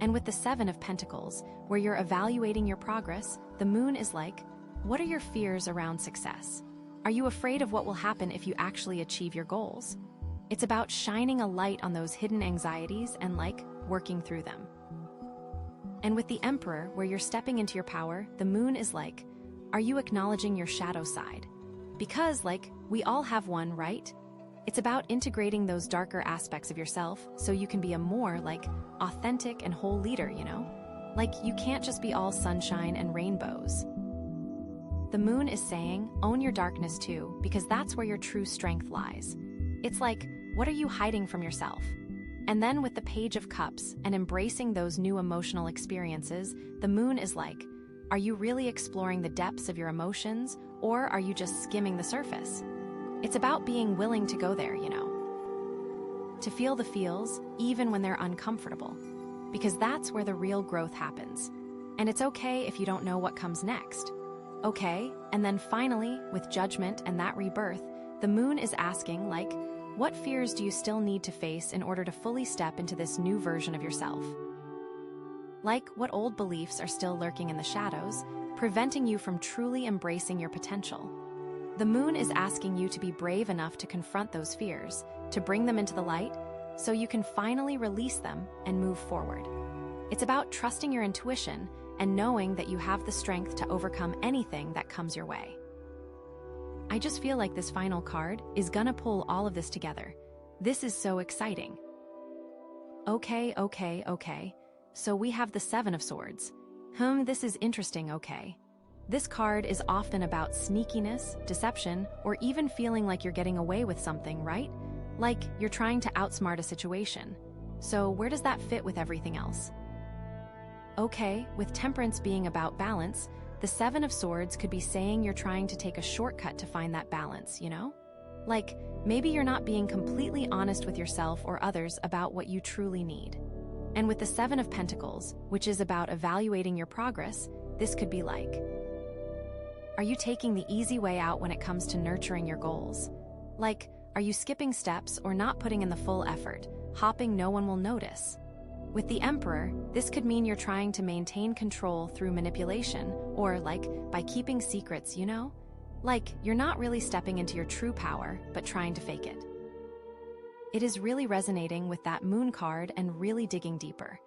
And with the Seven of Pentacles, where you're evaluating your progress, the Moon is like, what are your fears around success? Are you afraid of what will happen if you actually achieve your goals? It's about shining a light on those hidden anxieties and working through them. And with the Emperor, where you're stepping into your power, the Moon is like, are you acknowledging your shadow side? Because, we all have one, right? It's about integrating those darker aspects of yourself so you can be a more, authentic and whole leader, you know? You can't just be all sunshine and rainbows. The Moon is saying, own your darkness too, because that's where your true strength lies. It's like, what are you hiding from yourself? And then with the Page of Cups and embracing those new emotional experiences, the Moon is like, are you really exploring the depths of your emotions, or are you just skimming the surface? It's about being willing to go there, you know? To feel the feels, even when they're uncomfortable, because that's where the real growth happens. And it's okay if you don't know what comes next. Okay, and then finally, with Judgment and that rebirth, the Moon is asking, what fears do you still need to face in order to fully step into this new version of yourself? What old beliefs are still lurking in the shadows, preventing you from truly embracing your potential? The Moon is asking you to be brave enough to confront those fears, to bring them into the light, so you can finally release them and move forward. It's about trusting your intuition and knowing that you have the strength to overcome anything that comes your way. I just feel like this final card is gonna pull all of this together. This is so exciting. Okay. So we have the Seven of Swords. This is interesting, okay. This card is often about sneakiness, deception, or even feeling like you're getting away with something, right? Like you're trying to outsmart a situation. So where does that fit with everything else? Okay, with Temperance being about balance, the Seven of Swords could be saying you're trying to take a shortcut to find that balance, you know? Maybe you're not being completely honest with yourself or others about what you truly need. And with the Seven of Pentacles, which is about evaluating your progress, this could be are you taking the easy way out when it comes to nurturing your goals? Are you skipping steps or not putting in the full effort, hopping no one will notice? With the Emperor, this could mean you're trying to maintain control through manipulation or, by keeping secrets, you know? You're not really stepping into your true power, but trying to fake it. It is really resonating with that Moon card and really digging deeper.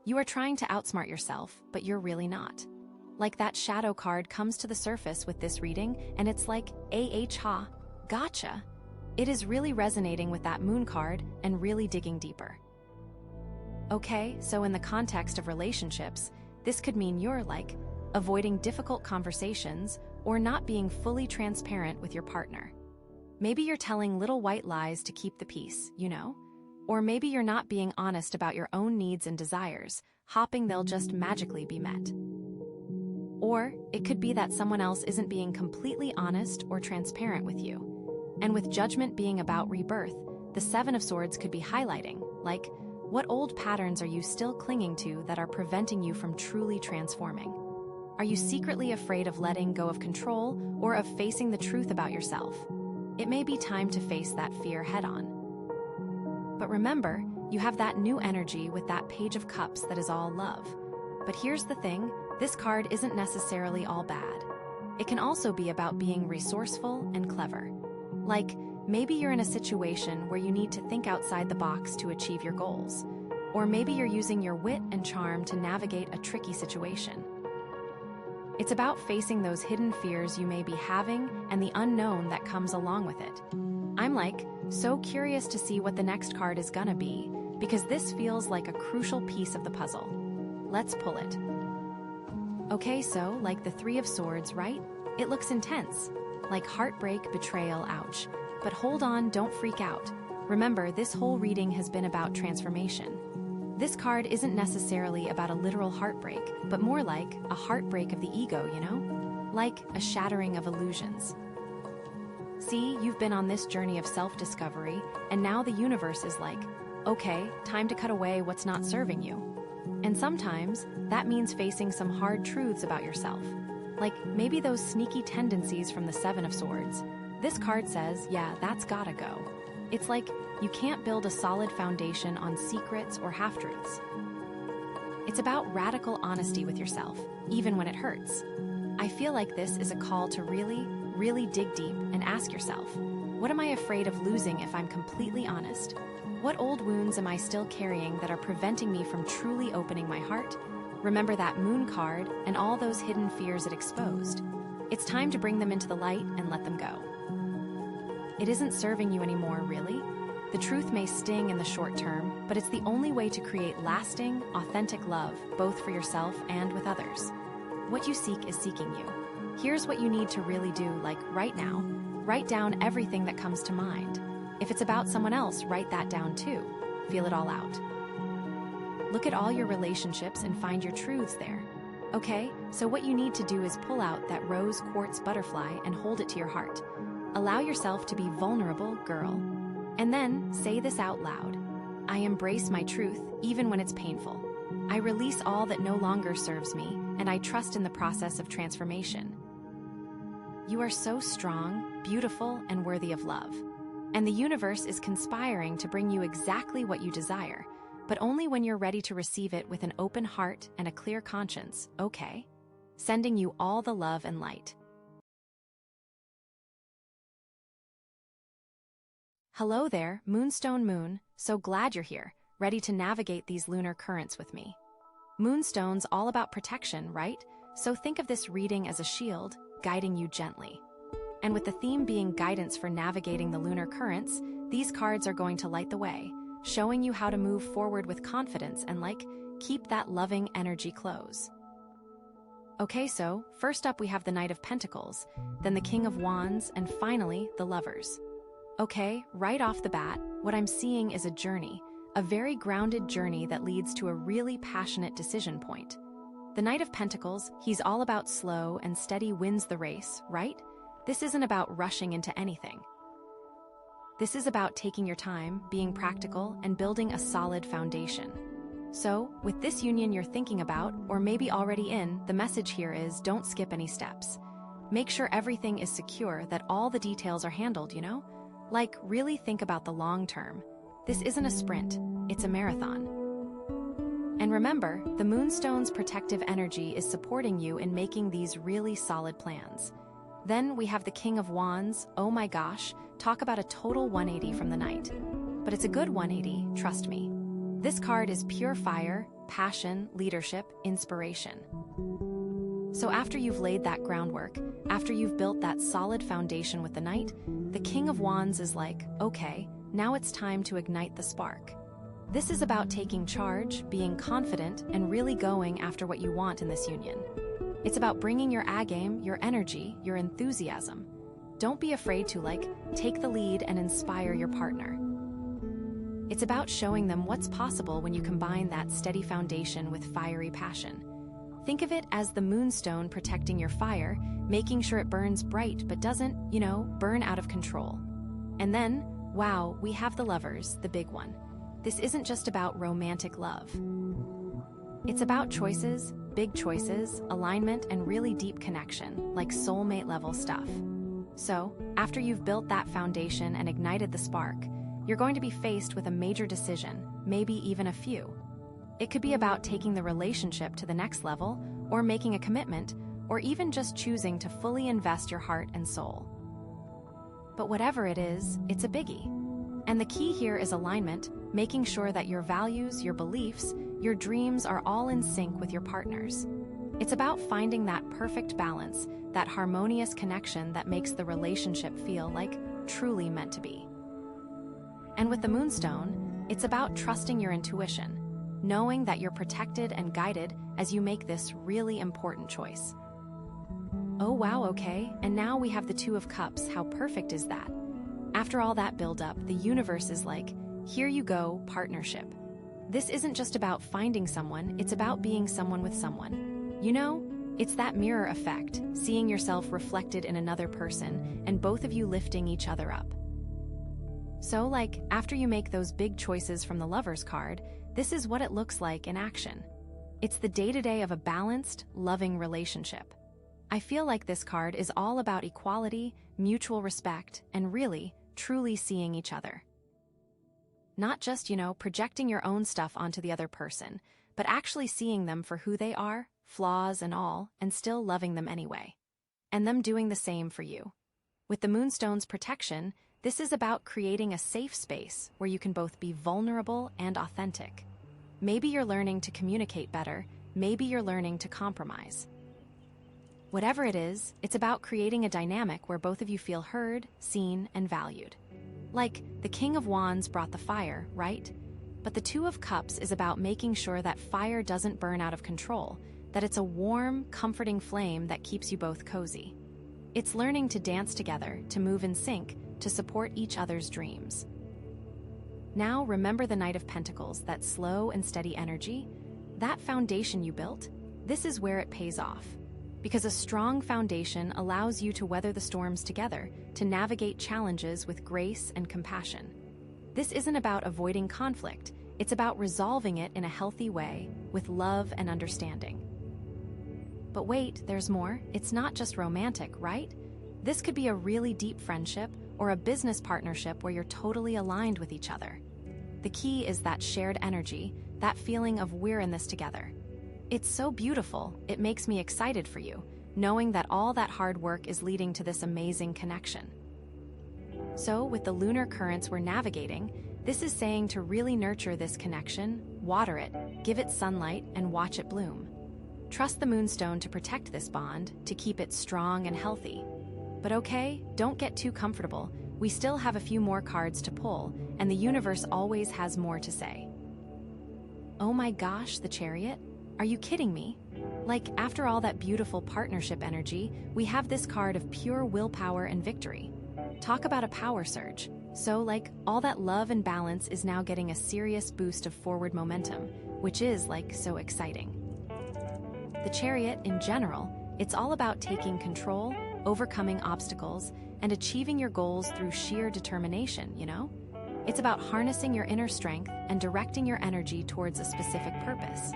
You are trying to outsmart yourself, but you're really not. That shadow card comes to the surface with this reading, and it's gotcha. It is really resonating with that Moon card and really digging deeper. Okay, so in the context of relationships, This could mean you're avoiding difficult conversations or not being fully transparent with your partner. Maybe you're telling little white lies to keep the peace, Or maybe you're not being honest about your own needs and desires, hoping they'll just magically be met. Or it could be that someone else isn't being completely honest or transparent with you. And with Judgment being about rebirth, the Seven of Swords could be highlighting, what old patterns are you still clinging to that are preventing you from truly transforming? Are you secretly afraid of letting go of control or of facing the truth about yourself? It may be time to face that fear head-on. But remember, you have that new energy with that Page of Cups that is all love. But here's the thing, this card isn't necessarily all bad. It can also be about being resourceful and clever. Maybe you're in a situation where you need to think outside the box to achieve your goals. Or maybe you're using your wit and charm to navigate a tricky situation. It's about facing those hidden fears you may be having and the unknown that comes along with it. I'm so curious to see what the next card is gonna be, because this feels like a crucial piece of the puzzle. Let's pull it. Okay, so the Three of Swords, right? It looks intense. Heartbreak, betrayal, ouch. But hold on, don't freak out. Remember, this whole reading has been about transformation. This card isn't necessarily about a literal heartbreak, but more like a heartbreak of the ego, Like a shattering of illusions. See, you've been on this journey of self-discovery, and now the universe is okay, time to cut away what's not serving you. And sometimes, that means facing some hard truths about yourself. Maybe those sneaky tendencies from the Seven of Swords. This card says, yeah, that's gotta go. It's you can't build a solid foundation on secrets or half-truths. It's about radical honesty with yourself, even when it hurts. I feel like this is a call to really dig deep and ask yourself, what am I afraid of losing if I'm completely honest? What old wounds am I still carrying that are preventing me from truly opening my heart? Remember that Moon card and all those hidden fears it exposed. It's time to bring them into the light and let them go. It isn't serving you anymore, really. The truth may sting in the short term, but it's the only way to create lasting, authentic love, both for yourself and with others. What you seek is seeking you. Here's what you need to really do, right now. Write down everything that comes to mind. If it's about someone else, write that down too. Feel it all out. Look at all your relationships and find your truths there. Okay, so what you need to do is pull out that rose quartz butterfly and hold it to your heart. Allow yourself to be vulnerable, girl. And then, say this out loud. I embrace my truth, even when it's painful. I release all that no longer serves me, and I trust in the process of transformation. You are so strong, beautiful, and worthy of love. And the universe is conspiring to bring you exactly what you desire, but only when you're ready to receive it with an open heart and a clear conscience, okay? Sending you all the love and light. Hello there, Moonstone Moon. So glad you're here, ready to navigate these lunar currents with me. Moonstone's all about protection, right? So think of this reading as a shield, guiding you gently. And with the theme being guidance for navigating the lunar currents, these cards are going to light the way, showing you how to move forward with confidence and keep that loving energy close. Okay, so first up we have the Knight of Pentacles, then the King of Wands, and finally the Lovers. Okay, right off the bat, what I'm seeing is a journey, a very grounded journey that leads to a really passionate decision point. The Knight of Pentacles, he's all about slow and steady wins the race, right? This isn't about rushing into anything. This is about taking your time, being practical, and building a solid foundation. So, with this union you're thinking about, or maybe already in, the message here is don't skip any steps. Make sure everything is secure, that all the details are handled, really think about the long term. This isn't a sprint, it's a marathon. And remember, the Moonstone's protective energy is supporting you in making these really solid plans. Then we have the King of Wands. Oh my gosh, talk about a total 180 from the Knight. But it's a good 180, trust me. This card is pure fire, passion, leadership, inspiration. So after you've laid that groundwork, after you've built that solid foundation with the Knight, the King of Wands is okay, now it's time to ignite the spark. This is about taking charge, being confident, and really going after what you want in this union. It's about bringing your A-game, your energy, your enthusiasm. Don't be afraid to, take the lead and inspire your partner. It's about showing them what's possible when you combine that steady foundation with fiery passion. Think of it as the Moonstone protecting your fire, making sure it burns bright but doesn't, burn out of control. And then, wow, we have the lovers, the big one. This isn't just about romantic love. It's about choices, big choices, alignment, and really deep connection, like soulmate-level stuff. So, after you've built that foundation and ignited the spark, you're going to be faced with a major decision, maybe even a few. It could be about taking the relationship to the next level, or making a commitment, or even just choosing to fully invest your heart and soul. But whatever it is, it's a biggie. And the key here is alignment, making sure that your values, your beliefs, your dreams are all in sync with your partners. It's about finding that perfect balance, that harmonious connection that makes the relationship feel like truly meant to be. And with the Moonstone, it's about trusting your intuition, knowing that you're protected and guided as you make this really important choice. Oh wow, okay, and now we have the Two of Cups. How perfect is that? After all that build-up, the universe is like, here you go, partnership. This isn't just about finding someone, it's about being someone with someone. It's that mirror effect, seeing yourself reflected in another person, and both of you lifting each other up. So, after you make those big choices from the Lover's card, this is what it looks like in action. It's the day-to-day of a balanced, loving relationship. I feel like this card is all about equality, mutual respect, and really, truly seeing each other. Not just, projecting your own stuff onto the other person, but actually seeing them for who they are, flaws and all, and still loving them anyway. And them doing the same for you. With the Moonstone's protection, this is about creating a safe space where you can both be vulnerable and authentic. Maybe you're learning to communicate better, maybe you're learning to compromise. Whatever it is, it's about creating a dynamic where both of you feel heard, seen, and valued. Like, the King of Wands brought the fire, right? But the Two of Cups is about making sure that fire doesn't burn out of control, that it's a warm, comforting flame that keeps you both cozy. It's learning to dance together, to move in sync, to support each other's dreams. Now remember the Knight of Pentacles, that slow and steady energy, that foundation you built, this is where it pays off. Because a strong foundation allows you to weather the storms together, to navigate challenges with grace and compassion. This isn't about avoiding conflict, it's about resolving it in a healthy way, with love and understanding. But wait, there's more. It's not just romantic, right? This could be a really deep friendship or a business partnership where you're totally aligned with each other. The key is that shared energy, that feeling of we're in this together. It's so beautiful, it makes me excited for you, knowing that all that hard work is leading to this amazing connection. So, with the lunar currents we're navigating, this is saying to really nurture this connection, water it, give it sunlight, and watch it bloom. Trust the Moonstone to protect this bond, to keep it strong and healthy. But okay, don't get too comfortable. We still have a few more cards to pull, and the universe always has more to say. Oh my gosh, the Chariot? Are you kidding me? After all that beautiful partnership energy, we have this card of pure willpower and victory. Talk about a power surge. So, all that love and balance is now getting a serious boost of forward momentum, which is, so exciting. The Chariot, in general, it's all about taking control, overcoming obstacles, and achieving your goals through sheer determination, It's about harnessing your inner strength and directing your energy towards a specific purpose.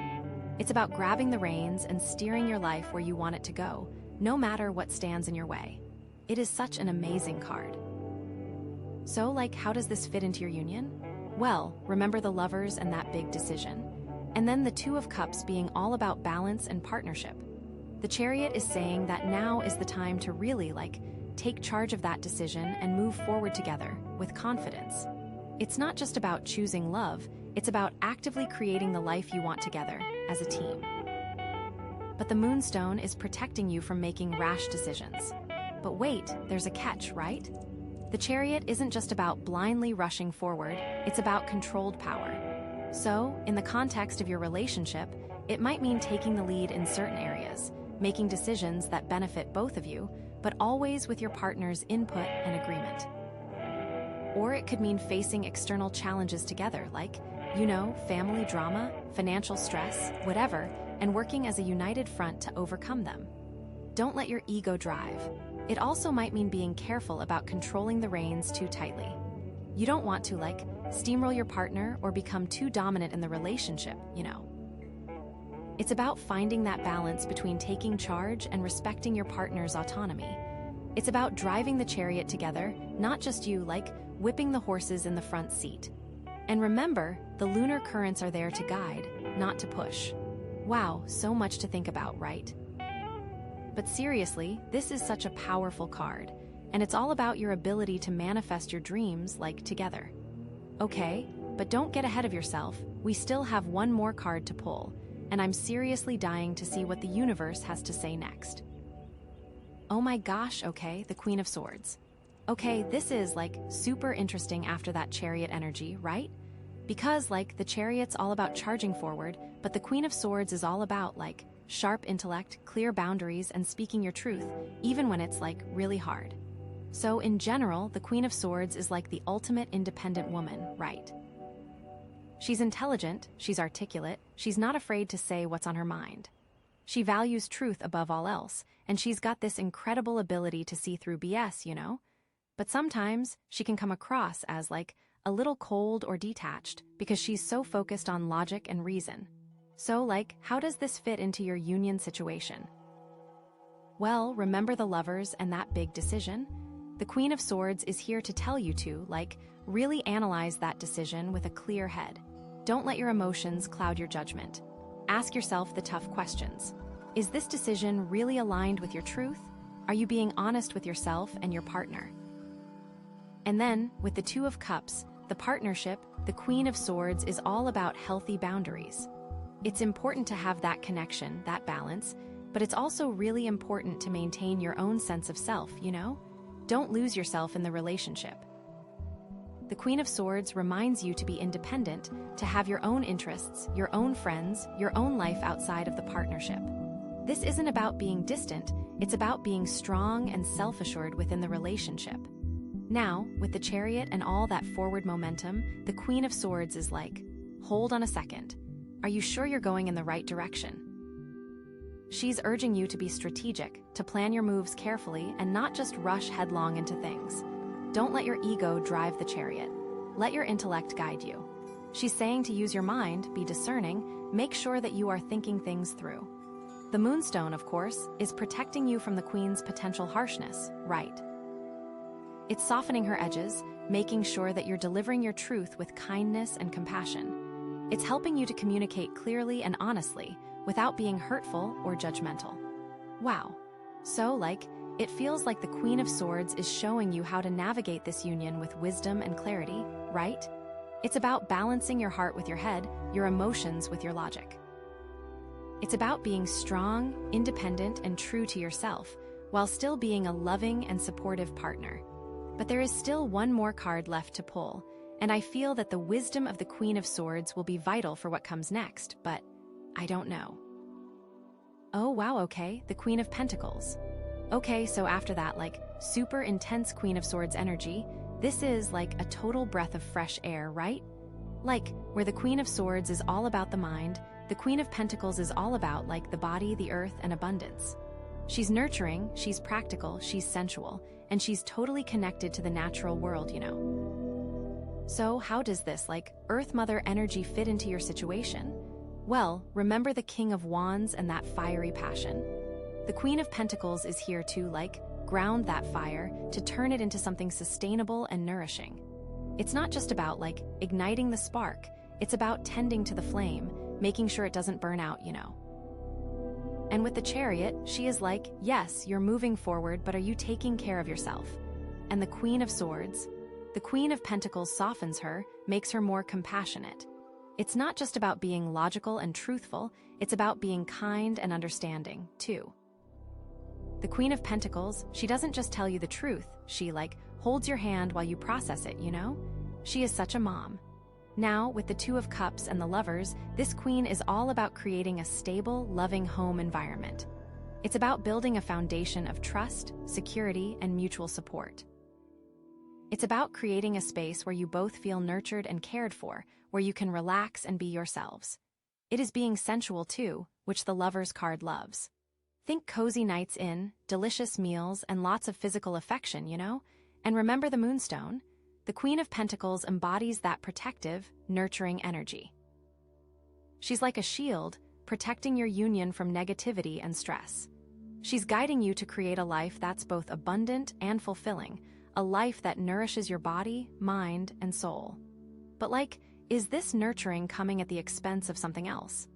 It's about grabbing the reins and steering your life where you want it to go, no matter what stands in your way. It is such an amazing card. So, how does this fit into your union? Well, remember the Lovers and that big decision. And then the Two of Cups being all about balance and partnership. The Chariot is saying that now is the time to really, take charge of that decision and move forward together with confidence. It's not just about choosing love, it's about actively creating the life you want together as a team. But the Moonstone is protecting you from making rash decisions. But wait, there's a catch, right? The Chariot isn't just about blindly rushing forward, it's about controlled power. So, in the context of your relationship, it might mean taking the lead in certain areas, making decisions that benefit both of you, but always with your partner's input and agreement. Or it could mean facing external challenges together, like, family drama, financial stress, whatever, and working as a united front to overcome them. Don't let your ego drive. It also might mean being careful about controlling the reins too tightly. You don't want to, steamroll your partner or become too dominant in the relationship. It's about finding that balance between taking charge and respecting your partner's autonomy. It's about driving the chariot together, not just you, whipping the horses in the front seat. And remember, the lunar currents are there to guide, not to push. Wow, so much to think about, right? But seriously, this is such a powerful card, and it's all about your ability to manifest your dreams, together. Okay, but don't get ahead of yourself. We still have one more card to pull, and I'm seriously dying to see what the universe has to say next. Oh my gosh, okay, the Queen of Swords. Okay, this is, super interesting after that chariot energy, right? Because, the chariot's all about charging forward, but the Queen of Swords is all about, sharp intellect, clear boundaries, and speaking your truth, even when it's, really hard. So, in general, the Queen of Swords is the ultimate independent woman, right? She's intelligent, she's articulate, she's not afraid to say what's on her mind. She values truth above all else, and she's got this incredible ability to see through BS, But sometimes she can come across as, a little cold or detached because she's so focused on logic and reason. So, how does this fit into your union situation? Well, remember the lovers and that big decision? The Queen of Swords is here to tell you to, really analyze that decision with a clear head. Don't let your emotions cloud your judgment. Ask yourself the tough questions. Is this decision really aligned with your truth? Are you being honest with yourself and your partner? And then, with the Two of Cups, the partnership, the Queen of Swords is all about healthy boundaries. It's important to have that connection, that balance, but it's also really important to maintain your own sense of self, Don't lose yourself in the relationship. The Queen of Swords reminds you to be independent, to have your own interests, your own friends, your own life outside of the partnership. This isn't about being distant, it's about being strong and self-assured within the relationship. Now, with the chariot and all that forward momentum, the Queen of Swords is hold on a second. Are you sure you're going in the right direction? She's urging you to be strategic, to plan your moves carefully and not just rush headlong into things. Don't let your ego drive the chariot. Let your intellect guide you. She's saying to use your mind, be discerning, make sure that you are thinking things through. The Moonstone, of course, is protecting you from the Queen's potential harshness, right? It's softening her edges, making sure that you're delivering your truth with kindness and compassion. It's helping you to communicate clearly and honestly, without being hurtful or judgmental. Wow. So, it feels like the Queen of Swords is showing you how to navigate this union with wisdom and clarity, right? It's about balancing your heart with your head, your emotions with your logic. It's about being strong, independent, and true to yourself, while still being a loving and supportive partner. But there is still one more card left to pull, and I feel that the wisdom of the Queen of Swords will be vital for what comes next, but I don't know. Oh wow, okay, the Queen of Pentacles. Okay, so after that, super intense Queen of Swords energy, this is a total breath of fresh air, right? Where the Queen of Swords is all about the mind, the Queen of Pentacles is all about the body, the earth, and abundance. She's nurturing, she's practical, she's sensual, and she's totally connected to the natural world, So how does this, Earth Mother energy fit into your situation? Well, remember the King of Wands and that fiery passion. The Queen of Pentacles is here to, ground that fire, to turn it into something sustainable and nourishing. It's not just about, igniting the spark, it's about tending to the flame, making sure it doesn't burn out, And with the Chariot, she is yes, you're moving forward, but are you taking care of yourself? And the Queen of Swords, the Queen of Pentacles softens her, makes her more compassionate. It's not just about being logical and truthful, it's about being kind and understanding, too. The Queen of Pentacles, she doesn't just tell you the truth, she, holds your hand while you process it, She is such a mom. Now, with the Two of Cups and the Lovers, this queen is all about creating a stable, loving home environment. It's about building a foundation of trust, security, and mutual support. It's about creating a space where you both feel nurtured and cared for, where you can relax and be yourselves. It is being sensual too, which the Lovers card loves. Think cozy nights in, delicious meals, and lots of physical affection, you know? And remember the Moonstone? The Queen of Pentacles embodies that protective, nurturing energy. She's like a shield, protecting your union from negativity and stress. She's guiding you to create a life that's both abundant and fulfilling, a life that nourishes your body, mind, and soul. But is this nurturing coming at the expense of something else?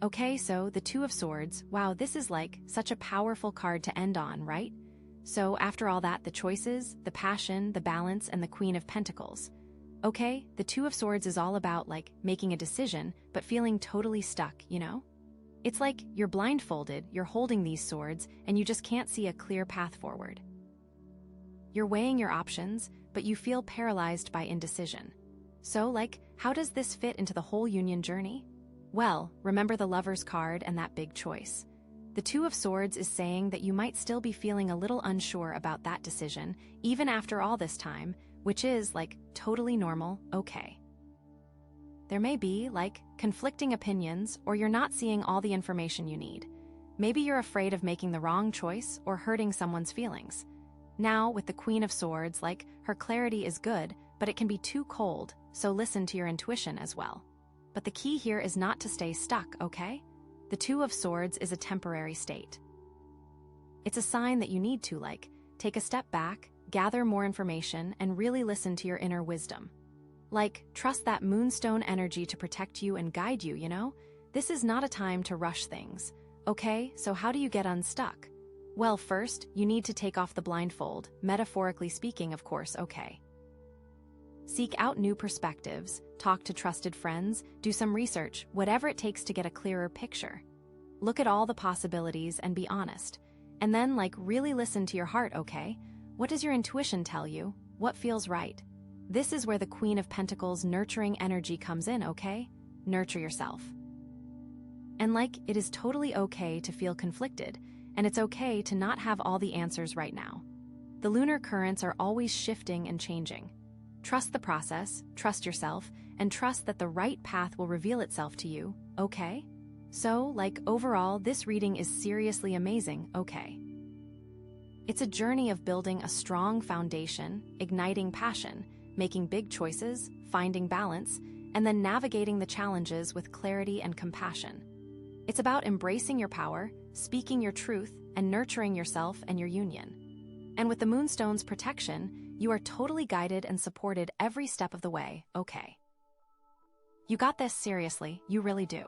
Okay, so the Two of Swords, wow, this is such a powerful card to end on, right? So after all that, the choices, the passion, the balance, and the Queen of Pentacles. Okay, the Two of Swords is all about making a decision, but feeling totally stuck, you know? It's like you're blindfolded, you're holding these swords, and you just can't see a clear path forward. You're weighing your options, but you feel paralyzed by indecision. So, how does this fit into the whole union journey? Well, remember the Lovers card and that big choice. The Two of Swords is saying that you might still be feeling a little unsure about that decision, even after all this time, which is, totally normal, okay. There may be, conflicting opinions, or you're not seeing all the information you need. Maybe you're afraid of making the wrong choice or hurting someone's feelings. Now, with the Queen of Swords, her clarity is good, but it can be too cold, so listen to your intuition as well. But the key here is not to stay stuck, okay? The Two of Swords is a temporary state. It's a sign that you need to, take a step back, gather more information, and really listen to your inner wisdom. Trust that Moonstone energy to protect you and guide you, you know? This is not a time to rush things. Okay, so how do you get unstuck? Well, first, you need to take off the blindfold, metaphorically speaking, of course, okay. Seek out new perspectives, talk to trusted friends, do some research, whatever it takes to get a clearer picture. Look at all the possibilities and be honest. And then, really listen to your heart, okay? What does your intuition tell you? What feels right? This is where the Queen of Pentacles' nurturing energy comes in, okay? Nurture yourself. And it is totally okay to feel conflicted, and it's okay to not have all the answers right now. The lunar currents are always shifting and changing. Trust the process, trust yourself, and trust that the right path will reveal itself to you, okay? So, overall, this reading is seriously amazing, okay? It's a journey of building a strong foundation, igniting passion, making big choices, finding balance, and then navigating the challenges with clarity and compassion. It's about embracing your power, speaking your truth, and nurturing yourself and your union. And with the Moonstone's protection, you are totally guided and supported every step of the way, okay? You got this, seriously, you really do.